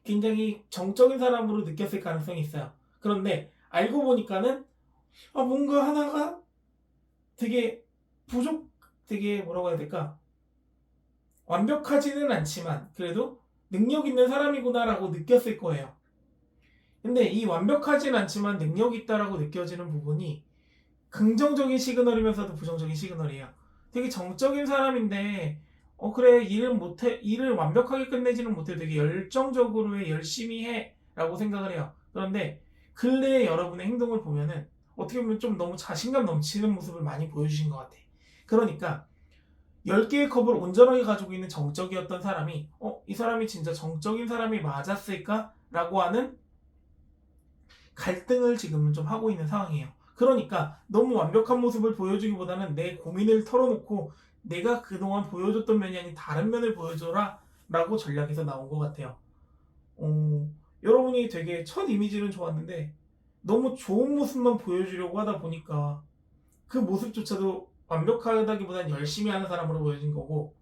굉장히 정적인 사람으로 느꼈을 가능성이 있어요. 그런데 알고 보니까는 뭔가 하나가 되게 되게 뭐라고 해야 될까? 완벽하지는 않지만 그래도 능력 있는 사람이구나라고 느꼈을 거예요. 근데 이 완벽하진 않지만 능력 있다라고 느껴지는 부분이 긍정적인 시그널이면서도 부정적인 시그널이에요. 되게 정적인 사람인데 그래, 일을 완벽하게 끝내지는 못해. 되게 열정적으로 해, 열심히 해 라고 생각을 해요. 그런데 근래의 여러분의 행동을 보면은 어떻게 보면 좀 너무 자신감 넘치는 모습을 많이 보여주신 것 같아. 그러니까 10개의 컵을 온전하게 가지고 있는 정적이었던 사람이 이 사람이 진짜 정적인 사람이 맞았을까? 라고 하는 갈등을 지금은 좀 하고 있는 상황이에요. 그러니까 너무 완벽한 모습을 보여주기보다는 내 고민을 털어놓고 내가 그동안 보여줬던 면이 아닌 다른 면을 보여줘라 라고 전략에서 나온 것 같아요. 여러분이 되게 첫 이미지는 좋았는데 너무 좋은 모습만 보여주려고 하다 보니까 그 모습조차도 완벽하다기보다는 열심히 하는 사람으로 보여진 거고,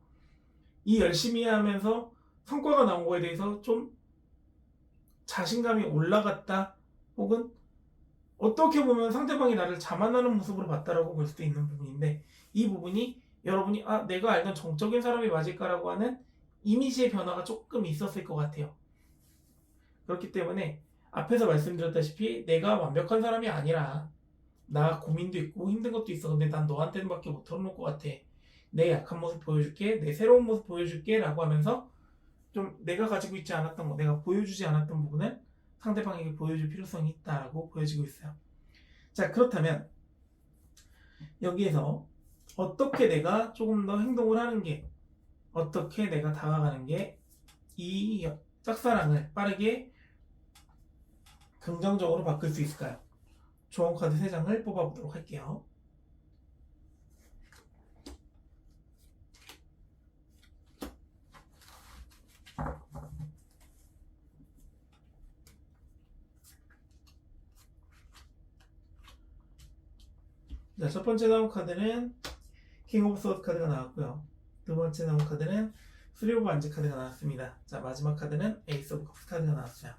이 열심히 하면서 성과가 나온 거에 대해서 좀 자신감이 올라갔다, 혹은 어떻게 보면 상대방이 나를 자만하는 모습으로 봤다라고 볼 수도 있는 부분인데, 이 부분이 여러분이 내가 알던 정적인 사람이 맞을까라고 하는 이미지의 변화가 조금 있었을 것 같아요. 그렇기 때문에 앞에서 말씀드렸다시피 내가 완벽한 사람이 아니라 나 고민도 있고 힘든 것도 있어. 근데 난 너한테는 밖에 못 털어놓을 것 같아. 내 약한 모습 보여줄게. 내 새로운 모습 보여줄게. 라고 하면서 좀 내가 가지고 있지 않았던 거, 내가 보여주지 않았던 부분을 상대방에게 보여줄 필요성이 있다라고 보여지고 있어요. 자, 그렇다면 여기에서 어떻게 내가 조금 더 행동을 하는 게, 어떻게 내가 다가가는 게 이 짝사랑을 빠르게 긍정적으로 바꿀 수 있을까요? 조언 카드 3장을 뽑아보도록 할게요. 자, 첫 번째 나온 카드는 킹 오브 소드 카드가 나왔고요. 두 번째 나온 카드는 3 오브 완즈 카드가 나왔습니다. 자, 마지막 카드는 에이스 오브 컵스 카드가 나왔어요.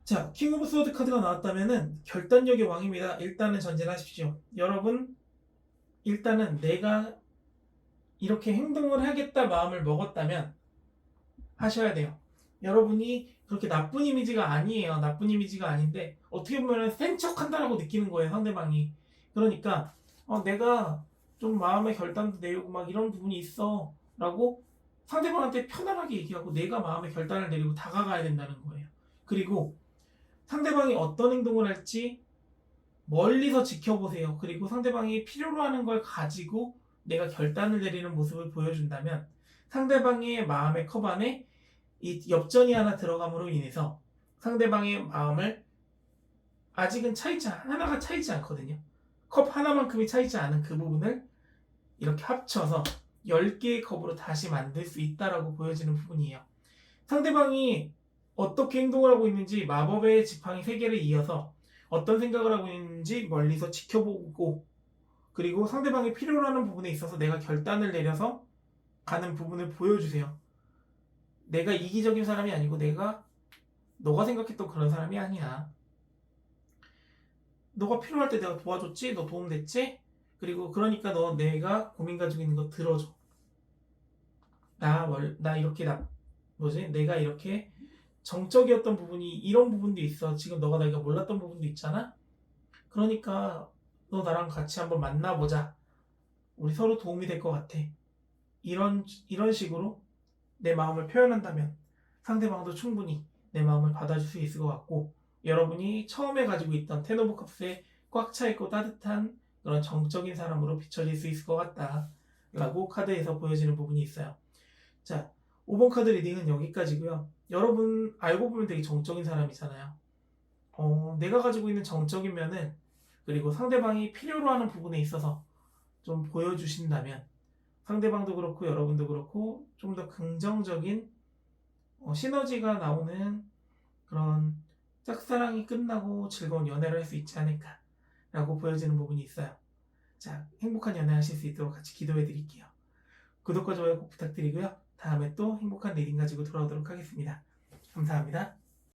자, 킹 오브 소드 카드가 나왔다면은 결단력의 왕입니다. 일단은 전진하십시오. 여러분, 일단은 내가 이렇게 행동을 하겠다 마음을 먹었다면 하셔야 돼요. 여러분이 그렇게 나쁜 이미지가 아니에요. 나쁜 이미지가 아닌데 어떻게 보면 센 척한다라고 느끼는 거예요, 상대방이. 그러니까 내가 좀 마음의 결단도 내리고 막 이런 부분이 있어 라고 상대방한테 편안하게 얘기하고 내가 마음의 결단을 내리고 다가가야 된다는 거예요. 그리고 상대방이 어떤 행동을 할지 멀리서 지켜보세요. 그리고 상대방이 필요로 하는 걸 가지고 내가 결단을 내리는 모습을 보여준다면 상대방의 마음의 컵 안에 이 엽전이 하나 들어감으로 인해서 상대방의 마음을 아직은 하나가 차이지 않거든요. 컵 하나만큼이 차이지 않은 그 부분을 이렇게 합쳐서 10개의 컵으로 다시 만들 수 있다라고 보여지는 부분이에요. 상대방이 어떻게 행동을 하고 있는지 마법의 지팡이 3개를 이어서 어떤 생각을 하고 있는지 멀리서 지켜보고, 그리고 상대방이 필요로 하는 부분에 있어서 내가 결단을 내려서 가는 부분을 보여주세요. 내가 이기적인 사람이 아니고 너가 생각했던 그런 사람이 아니야. 너가 필요할 때 내가 도와줬지? 너 도움됐지? 그리고 그러니까 내가 고민 가지고 있는 거 들어줘. 내가 이렇게 정적이었던 부분이 이런 부분도 있어. 지금 내가 몰랐던 부분도 있잖아. 그러니까 너 나랑 같이 한번 만나보자. 우리 서로 도움이 될 것 같아. 이런 식으로 내 마음을 표현한다면 상대방도 충분히 내 마음을 받아줄 수 있을 것 같고, 여러분이 처음에 가지고 있던 텐 오브 컵스에 꽉 차있고 따뜻한 그런 정적인 사람으로 비춰질 수 있을 것 같다 라고 카드에서 보여지는 부분이 있어요. 자, 5번 카드 리딩은 여기까지고요. 여러분 알고 보면 되게 정적인 사람이잖아요. 내가 가지고 있는 정적인 면을, 그리고 상대방이 필요로 하는 부분에 있어서 좀 보여주신다면 상대방도 그렇고 여러분도 그렇고 좀 더 긍정적인 시너지가 나오는 그런 짝사랑이 끝나고 즐거운 연애를 할 수 있지 않을까 라고 보여지는 부분이 있어요. 자, 행복한 연애 하실 수 있도록 같이 기도해 드릴게요. 구독과 좋아요 꼭 부탁드리고요. 다음에 또 행복한 리딩 가지고 돌아오도록 하겠습니다. 감사합니다.